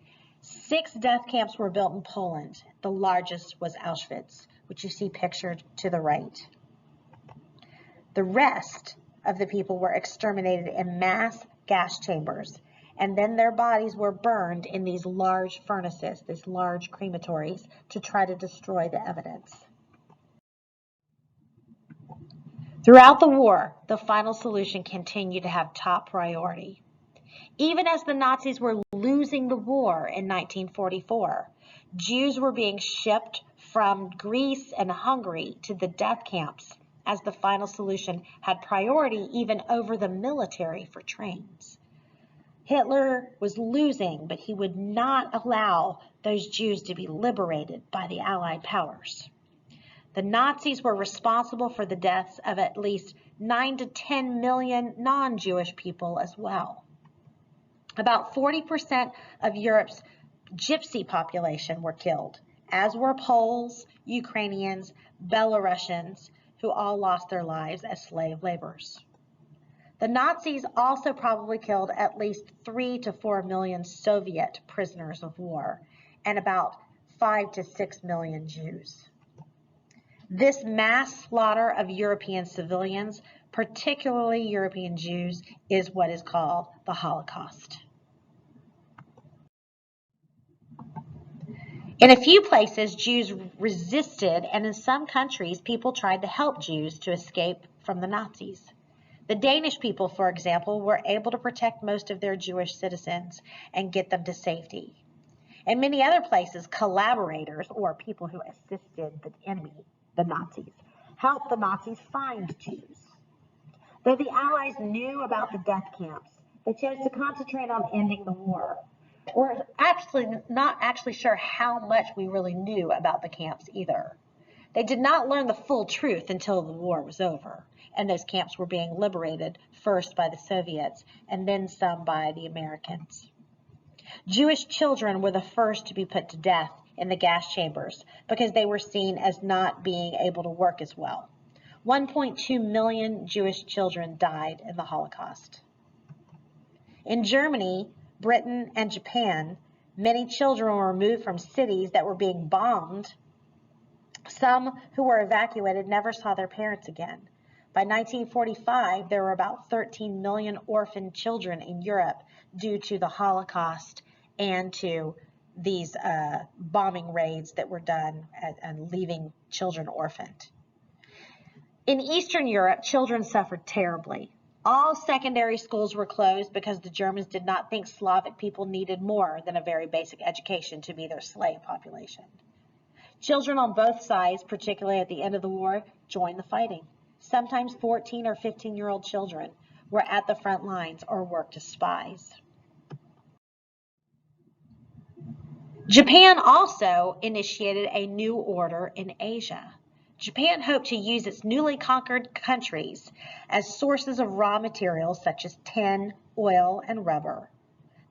6 death camps were built in Poland. The largest was Auschwitz, which you see pictured to the right. The rest of the people were exterminated in mass gas chambers, and then their bodies were burned in these large furnaces, these large crematories, to try to destroy the evidence. Throughout the war, the final solution continued to have top priority. Even as the Nazis were losing the war in 1944, Jews were being shipped from Greece and Hungary to the death camps, as the final solution had priority even over the military for trains. Hitler was losing, but he would not allow those Jews to be liberated by the Allied powers. The Nazis were responsible for the deaths of at least 9 to 10 million non-Jewish people as well. About 40% of Europe's gypsy population were killed, as were Poles, Ukrainians, Belarusians, who all lost their lives as slave laborers. The Nazis also probably killed at least 3 to 4 million Soviet prisoners of war and about 5 to 6 million Jews. This mass slaughter of European civilians particularly European Jews, is what is called the Holocaust. In a few places, Jews resisted, and in some countries, people tried to help Jews to escape from the Nazis. The Danish people, for example, were able to protect most of their Jewish citizens and get them to safety. In many other places, collaborators, or people who assisted the enemy, the Nazis, helped the Nazis find Jews. Though the Allies knew about the death camps, they chose to concentrate on ending the war. We're actually not actually sure how much we really knew about the camps either. They did not learn the full truth until the war was over, and those camps were being liberated first by the Soviets and then some by the Americans. Jewish children were the first to be put to death in the gas chambers because they were seen as not being able to work as well. 1.2 million Jewish children died in the Holocaust. In Germany, Britain, and Japan, many children were removed from cities that were being bombed. Some who were evacuated never saw their parents again. By 1945, there were about 13 million orphaned children in Europe due to the Holocaust and to these bombing raids that were done and leaving children orphaned. In Eastern Europe, children suffered terribly. All secondary schools were closed because the Germans did not think Slavic people needed more than a very basic education to be their slave population. Children on both sides, particularly at the end of the war, joined the fighting. Sometimes 14 or 15-year-old children were at the front lines or worked as spies. Japan also initiated a new order in Asia. Japan hoped to use its newly conquered countries as sources of raw materials such as tin, oil, and rubber.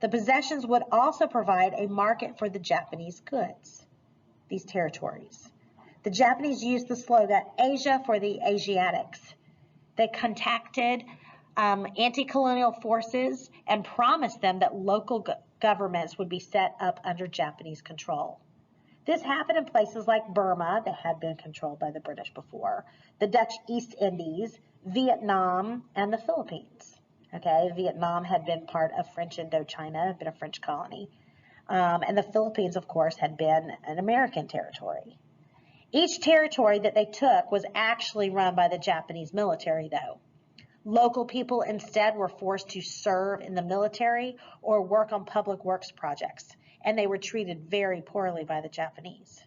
The possessions would also provide a market for the Japanese goods, these territories. The Japanese used the slogan, Asia for the Asiatics. They contacted anti-colonial forces and promised them that local governments would be set up under Japanese control. This happened in places like Burma, that had been controlled by the British before, the Dutch East Indies, Vietnam, and the Philippines. Okay, Vietnam had been part of French Indochina, had been a French colony. And the Philippines, of course, had been an American territory. Each territory that they took was actually run by the Japanese military, though. Local people instead were forced to serve in the military or work on public works projects, and they were treated very poorly by the Japanese.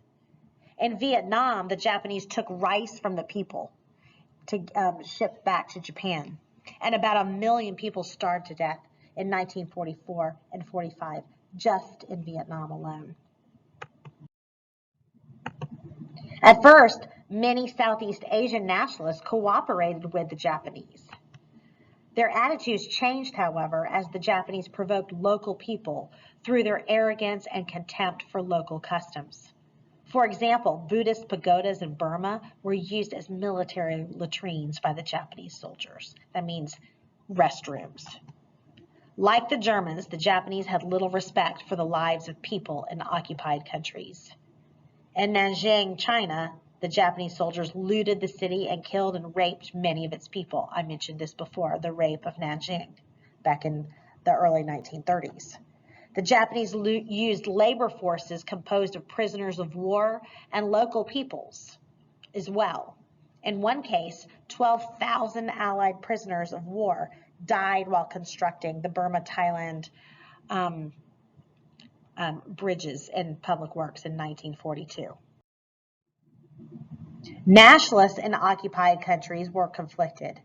In Vietnam, the Japanese took rice from the people to ship back to Japan, and about 1 million people starved to death in 1944 and 45, just in Vietnam alone. At first, many Southeast Asian nationalists cooperated with the Japanese. Their attitudes changed, however, as the Japanese provoked local people through their arrogance and contempt for local customs. For example, Buddhist pagodas in Burma were used as military latrines by the Japanese soldiers. That means restrooms. Like the Germans, the Japanese had little respect for the lives of people in occupied countries. In Nanjing, China, the Japanese soldiers looted the city and killed and raped many of its people. I mentioned this before, the rape of Nanjing back in the early 1930s. The Japanese used labor forces composed of prisoners of war and local peoples as well. In one case, 12,000 Allied prisoners of war died while constructing the Burma-Thailand bridges and public works in 1942. Nationalists in occupied countries were conflicted.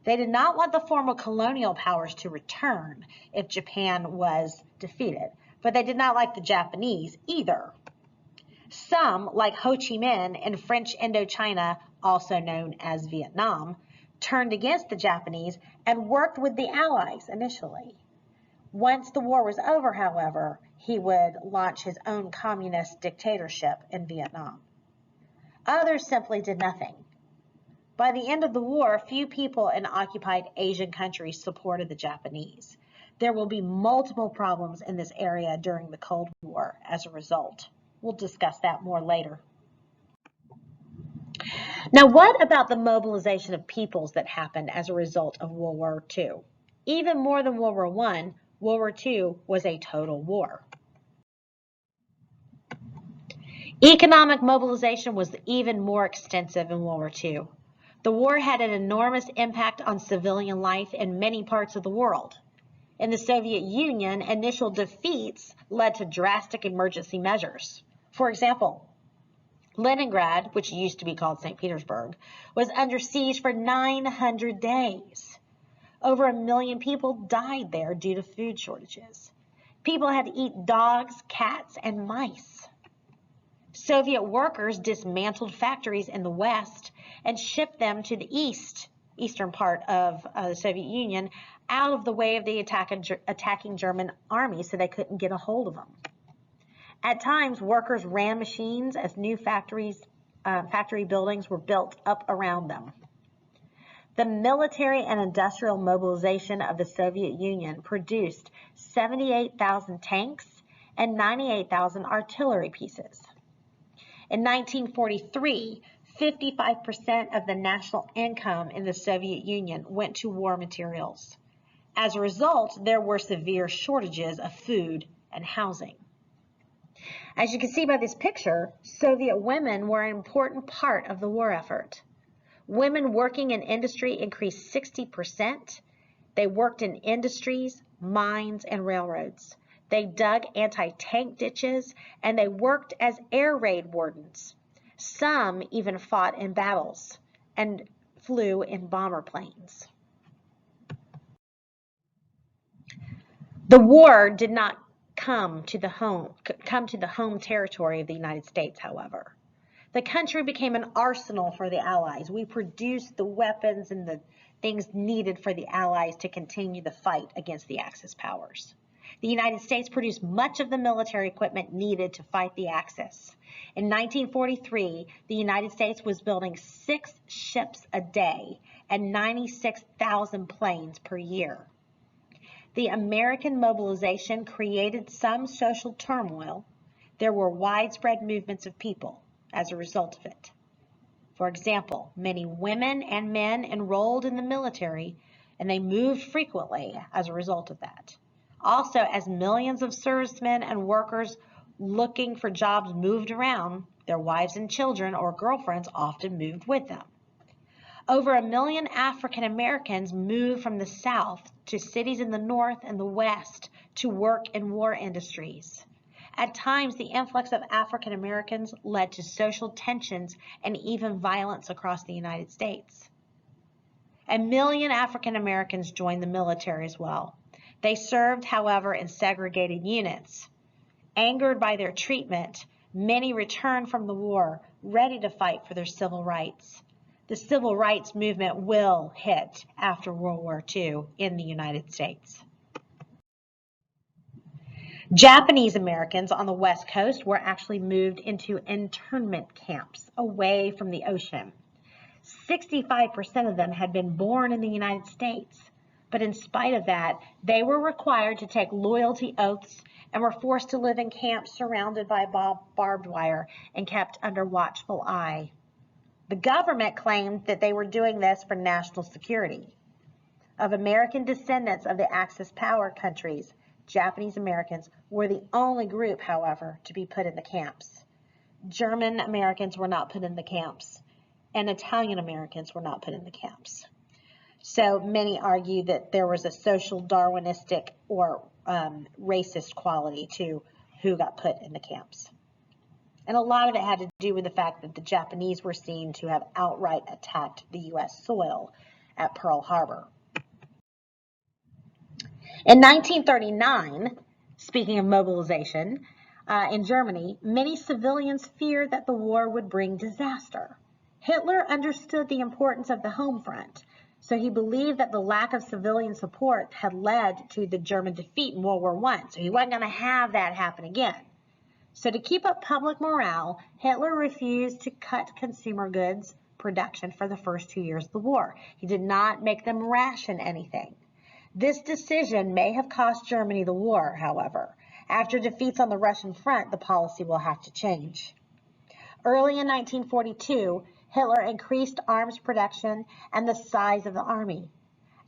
They did not want the former colonial powers to return if Japan was defeated, but they did not like the Japanese either. Some, like Ho Chi Minh in French Indochina, also known as Vietnam, turned against the Japanese and worked with the Allies initially. Once the war was over, however, he would launch his own communist dictatorship in Vietnam. Others simply did nothing. By the end of the war, few people in occupied Asian countries supported the Japanese. There will be multiple problems in this area during the Cold War as a result. We'll discuss that more later. Now, what about the mobilization of peoples that happened as a result of World War II? Even more than World War I, World War II was a total war. Economic mobilization was even more extensive in World War II. The war had an enormous impact on civilian life in many parts of the world. In the Soviet Union, initial defeats led to drastic emergency measures. For example, Leningrad, which used to be called St. Petersburg, was under siege for 900 days. Over 1 million people died there due to food shortages. People had to eat dogs, cats, and mice. Soviet workers dismantled factories in the West and shipped them to the eastern part of the Soviet Union, out of the way of the attacking German army so they couldn't get a hold of them. At times, workers ran machines as new factory buildings were built up around them. The military and industrial mobilization of the Soviet Union produced 78,000 tanks and 98,000 artillery pieces. In 1943, 55% of the national income in the Soviet Union went to war materials. As a result, there were severe shortages of food and housing. As you can see by this picture, Soviet women were an important part of the war effort. Women working in industry increased 60%. They worked in industries, mines, and railroads. They dug anti-tank ditches, and they worked as air raid wardens. Some even fought in battles and flew in bomber planes. The war did not come to the home territory of the United States, however. The country became an arsenal for the Allies. We produced the weapons and the things needed for the Allies to continue the fight against the Axis powers. The United States produced much of the military equipment needed to fight the Axis. In 1943, the United States was building 6 ships a day and 96,000 planes per year. The American mobilization created some social turmoil. There were widespread movements of people as a result of it. For example, many women and men enrolled in the military, and they moved frequently as a result of that. Also, as millions of servicemen and workers looking for jobs moved around, their wives and children or girlfriends often moved with them. Over 1 million African Americans moved from the South to cities in the North and the West to work in war industries. At times, the influx of African Americans led to social tensions and even violence across the United States. 1 million African Americans joined the military as well. They served, however, in segregated units. Angered by their treatment, many returned from the war, ready to fight for their civil rights. The civil rights movement will hit after World War II in the United States. Japanese Americans on the West Coast were actually moved into internment camps away from the ocean. 65% of them had been born in the United States, but in spite of that, they were required to take loyalty oaths and were forced to live in camps surrounded by barbed wire and kept under watchful eye. The government claimed that they were doing this for national security. Of American descendants of the Axis power countries, Japanese Americans were the only group, however, to be put in the camps. German Americans were not put in the camps, and Italian Americans were not put in the camps. So many argue that there was a social Darwinistic or racist quality to who got put in the camps. And a lot of it had to do with the fact that the Japanese were seen to have outright attacked the U.S. soil at Pearl Harbor. In 1939, speaking of mobilization, in Germany, many civilians feared that the war would bring disaster. Hitler understood the importance of the home front, so he believed that the lack of civilian support had led to the German defeat in World War I, so he wasn't going to have that happen again. So to keep up public morale, Hitler refused to cut consumer goods production for the first 2 years of the war. He did not make them ration anything. This decision may have cost Germany the war, however. After defeats on the Russian front, the policy will have to change. Early in 1942, Hitler increased arms production and the size of the army.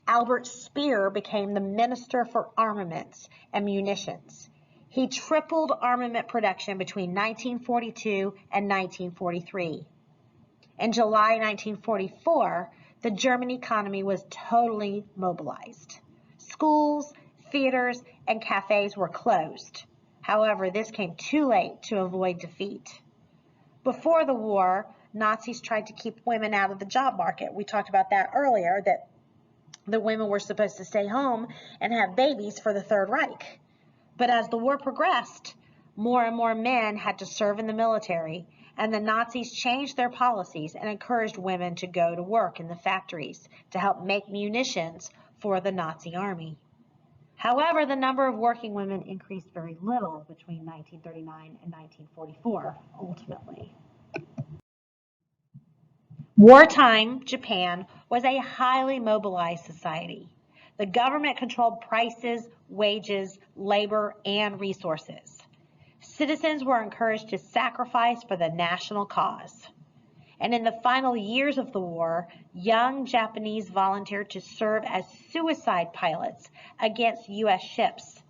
Albert Speer became the Minister for Armaments and Munitions. He tripled armament production between 1942 and 1943. In July 1944, the German economy was totally mobilized. Schools, theaters, and cafes were closed. However, this came too late to avoid defeat. Before the war, Nazis tried to keep women out of the job market. We talked about that earlier, that the women were supposed to stay home and have babies for the Third Reich. But as the war progressed, more and more men had to serve in the military, and the Nazis changed their policies and encouraged women to go to work in the factories to help make munitions for the Nazi army. However, the number of working women increased very little between 1939 and 1944, ultimately. Wartime Japan was a highly mobilized society. The government controlled prices, wages, labor, and resources. Citizens were encouraged to sacrifice for the national cause. And in the final years of the war, young Japanese volunteered to serve as suicide pilots against U.S. ships.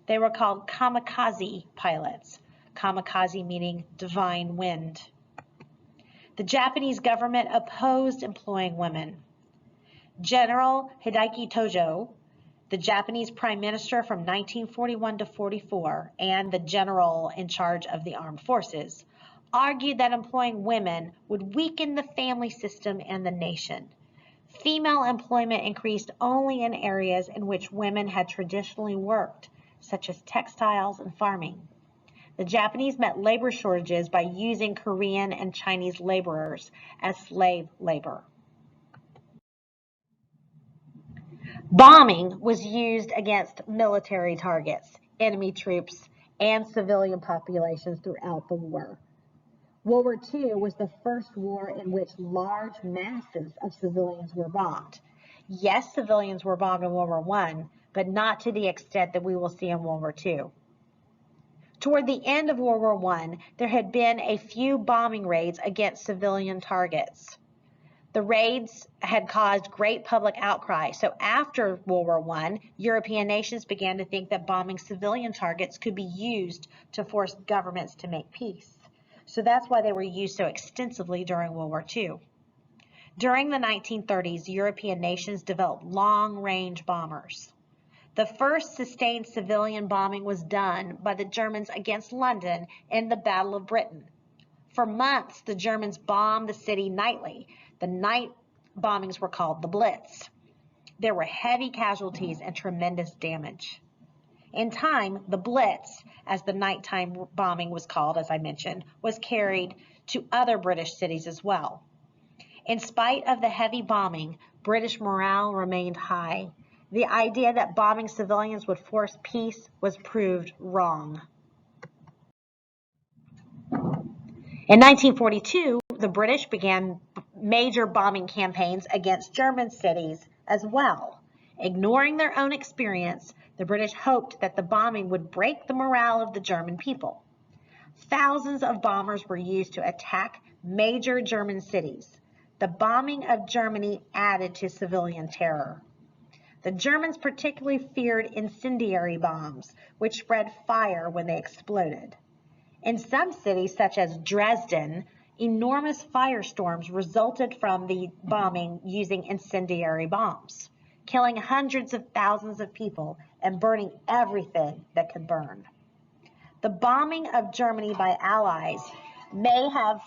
They were called kamikaze pilots, kamikaze meaning divine wind. The Japanese government opposed employing women. General Hideki Tojo, the Japanese prime minister from 1941 to 44, and the general in charge of the armed forces, argued that employing women would weaken the family system and the nation. Female employment increased only in areas in which women had traditionally worked, such as textiles and farming. The Japanese met labor shortages by using Korean and Chinese laborers as slave labor. Bombing was used against military targets, enemy troops, and civilian populations throughout the war. World War II was the first war in which large masses of civilians were bombed. Yes, civilians were bombed in World War I, but not to the extent that we will see in World War II. Toward the end of World War I, there had been a few bombing raids against civilian targets. The raids had caused great public outcry, so after World War I, European nations began to think that bombing civilian targets could be used to force governments to make peace. So that's why they were used so extensively during World War II. During the 1930s, European nations developed long-range bombers. The first sustained civilian bombing was done by the Germans against London in the Battle of Britain. For months, the Germans bombed the city nightly. The night bombings were called the Blitz. There were heavy casualties and tremendous damage. In time, the Blitz, as the nighttime bombing was called, as I mentioned, was carried to other British cities as well. In spite of the heavy bombing, British morale remained high. The idea that bombing civilians would force peace was proved wrong. In 1942, the British began major bombing campaigns against German cities as well. Ignoring their own experience, the British hoped that the bombing would break the morale of the German people. Thousands of bombers were used to attack major German cities. The bombing of Germany added to civilian terror. The Germans particularly feared incendiary bombs, which spread fire when they exploded. In some cities, such as Dresden, enormous firestorms resulted from the bombing using incendiary bombs, killing hundreds of thousands of people and burning everything that could burn. The bombing of Germany by Allies may have,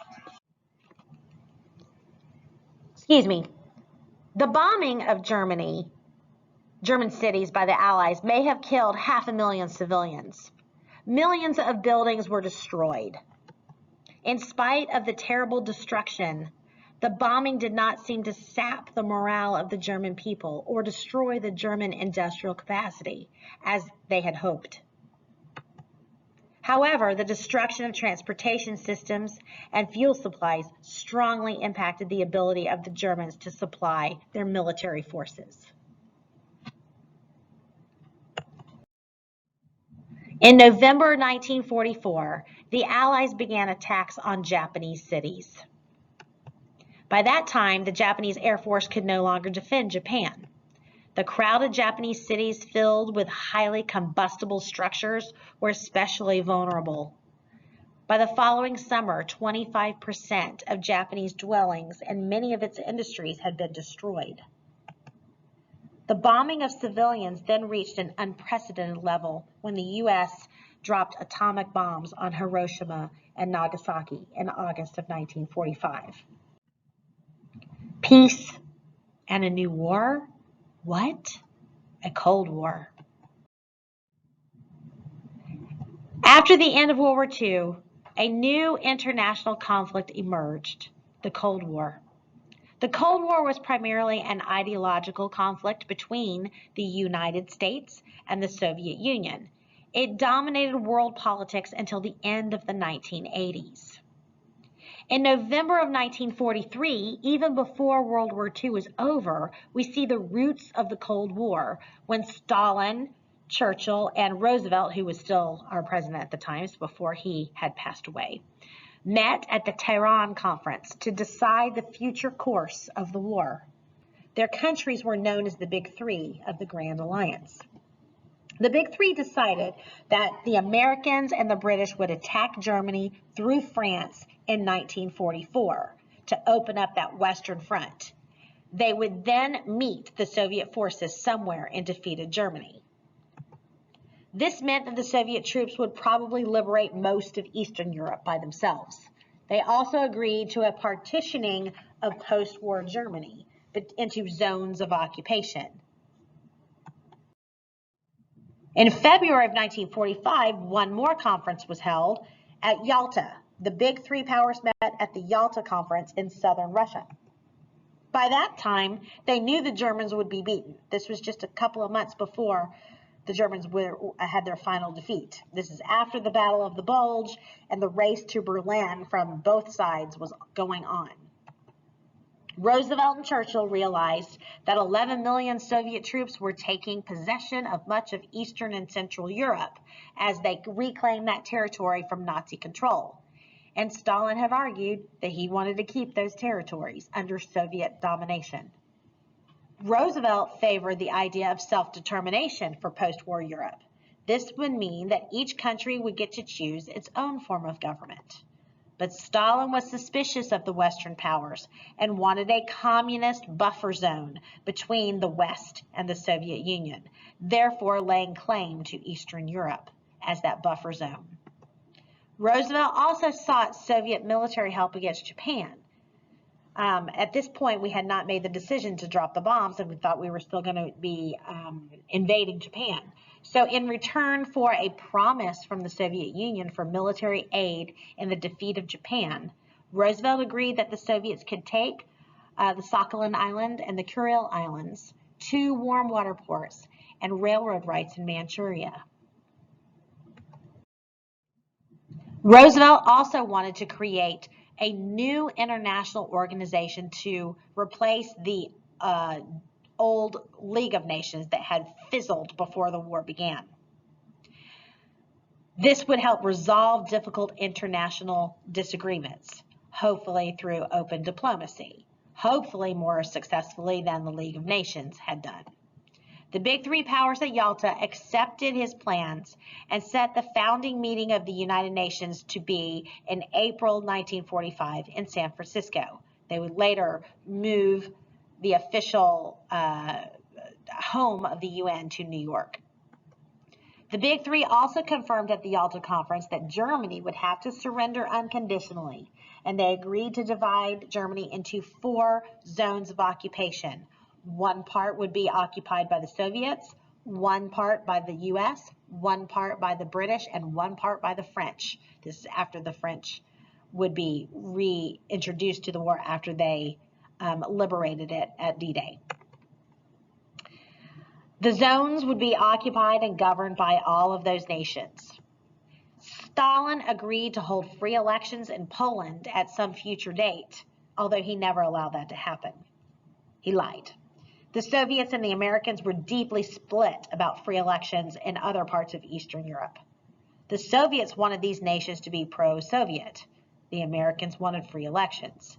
the bombing of German cities by the Allies may have killed 500,000 civilians. Millions of buildings were destroyed. In spite of the terrible destruction, the bombing did not seem to sap the morale of the German people or destroy the German industrial capacity, as they had hoped. However, the destruction of transportation systems and fuel supplies strongly impacted the ability of the Germans to supply their military forces. In November 1944, the Allies began attacks on Japanese cities. By that time, the Japanese Air Force could no longer defend Japan. The crowded Japanese cities filled with highly combustible structures were especially vulnerable. By the following summer, 25% of Japanese dwellings and many of its industries had been destroyed. The bombing of civilians then reached an unprecedented level when the U.S. dropped atomic bombs on Hiroshima and Nagasaki in August of 1945. Peace and a new war? What? A Cold War. After the end of World War II, a new international conflict emerged, the Cold War. The Cold War was primarily an ideological conflict between the United States and the Soviet Union. It dominated world politics until the end of the 1980s. In November of 1943, even before World War II was over, we see the roots of the Cold War when Stalin, Churchill, and Roosevelt, who was still our president at the time before he had passed away, met at the Tehran Conference to decide the future course of the war. Their countries were known as the Big Three of the Grand Alliance. The Big Three decided that the Americans and the British would attack Germany through France in 1944 to open up that Western Front. They would then meet the Soviet forces somewhere in defeated Germany. This meant that the Soviet troops would probably liberate most of Eastern Europe by themselves. They also agreed to a partitioning of post-war Germany into zones of occupation. In February of 1945, one more conference was held at Yalta. The Big Three powers met at the Yalta Conference in southern Russia. By that time, they knew the Germans would be beaten. This was just a couple of months before the Germans had their final defeat. This is after the Battle of the Bulge, and the race to Berlin from both sides was going on. Roosevelt and Churchill realized that 11 million Soviet troops were taking possession of much of Eastern and Central Europe as they reclaimed that territory from Nazi control. And Stalin had argued that he wanted to keep those territories under Soviet domination. Roosevelt favored the idea of self-determination for post-war Europe. This would mean that each country would get to choose its own form of government. But Stalin was suspicious of the Western powers and wanted a communist buffer zone between the West and the Soviet Union, therefore laying claim to Eastern Europe as that buffer zone. Roosevelt also sought Soviet military help against Japan. At this point, we had not made the decision to drop the bombs, and we thought we were still going to be invading Japan. So in return for a promise from the Soviet Union for military aid in the defeat of Japan, Roosevelt agreed that the Soviets could take the Sakhalin Island and the Kuril Islands, 2 warm water ports, and railroad rights in Manchuria. Roosevelt also wanted to create a new international organization to replace the old League of Nations that had fizzled before the war began. This would help resolve difficult international disagreements, hopefully through open diplomacy, hopefully more successfully than the League of Nations had done. The Big Three powers at Yalta accepted his plans and set the founding meeting of the United Nations to be in April 1945 in San Francisco. They would later move the official home of the UN to New York. The Big Three also confirmed at the Yalta Conference that Germany would have to surrender unconditionally, and they agreed to divide Germany into 4 zones of occupation. One part would be occupied by the Soviets, one part by the US, one part by the British, and one part by the French. This is after the French would be reintroduced to the war after they liberated it at D-Day. The zones would be occupied and governed by all of those nations. Stalin agreed to hold free elections in Poland at some future date, although he never allowed that to happen. He lied. The Soviets and the Americans were deeply split about free elections in other parts of Eastern Europe. The Soviets wanted these nations to be pro-Soviet. The Americans wanted free elections.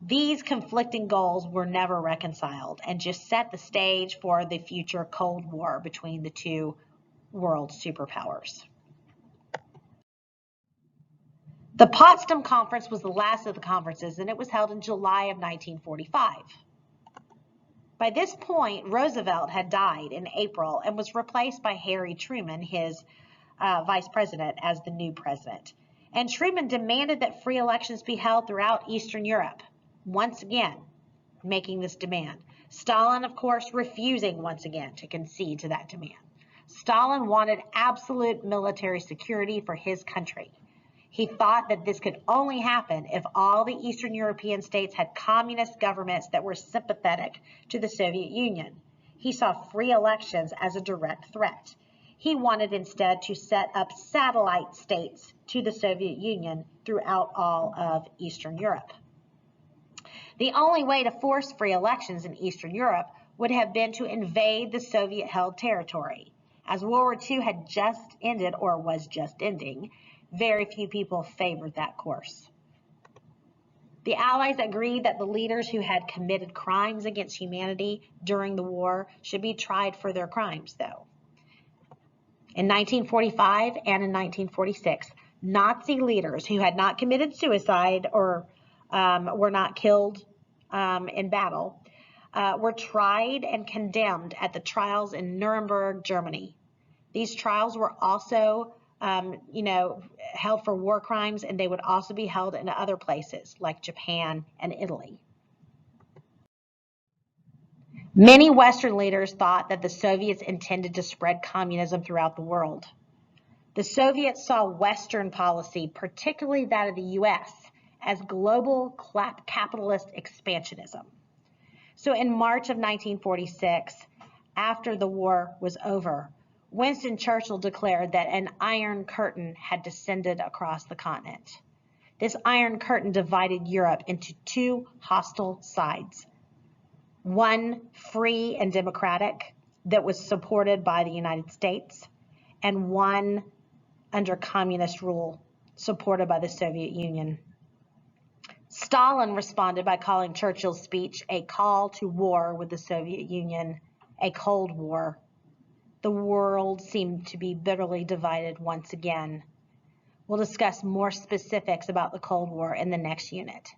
These conflicting goals were never reconciled and just set the stage for the future Cold War between the two world superpowers. The Potsdam Conference was the last of the conferences, and it was held in July of 1945. By this point, Roosevelt had died in April and was replaced by Harry Truman, his vice president, as the new president. And Truman demanded that free elections be held throughout Eastern Europe, once again making this demand. Stalin, of course, refusing once again to concede to that demand. Stalin wanted absolute military security for his country. He thought that this could only happen if all the Eastern European states had communist governments that were sympathetic to the Soviet Union. He saw free elections as a direct threat. He wanted instead to set up satellite states to the Soviet Union throughout all of Eastern Europe. The only way to force free elections in Eastern Europe would have been to invade the Soviet-held territory. As World War II had just ended or was just ending, very few people favored that course. The Allies agreed that the leaders who had committed crimes against humanity during the war should be tried for their crimes, though. In 1945 and in 1946, Nazi leaders who had not committed suicide or were not killed in battle were tried and condemned at the trials in Nuremberg, Germany. These trials were also held for war crimes, and they would also be held in other places like Japan and Italy. Many Western leaders thought that the Soviets intended to spread communism throughout the world. The Soviets saw Western policy, particularly that of the U.S., as global capitalist expansionism. So in March of 1946, after the war was over, Winston Churchill declared that an Iron Curtain had descended across the continent. This Iron Curtain divided Europe into two hostile sides. One free and democratic that was supported by the United States, and one under communist rule supported by the Soviet Union. Stalin responded by calling Churchill's speech a call to war with the Soviet Union, a Cold War. The world seemed to be bitterly divided once again. We'll discuss more specifics about the Cold War in the next unit.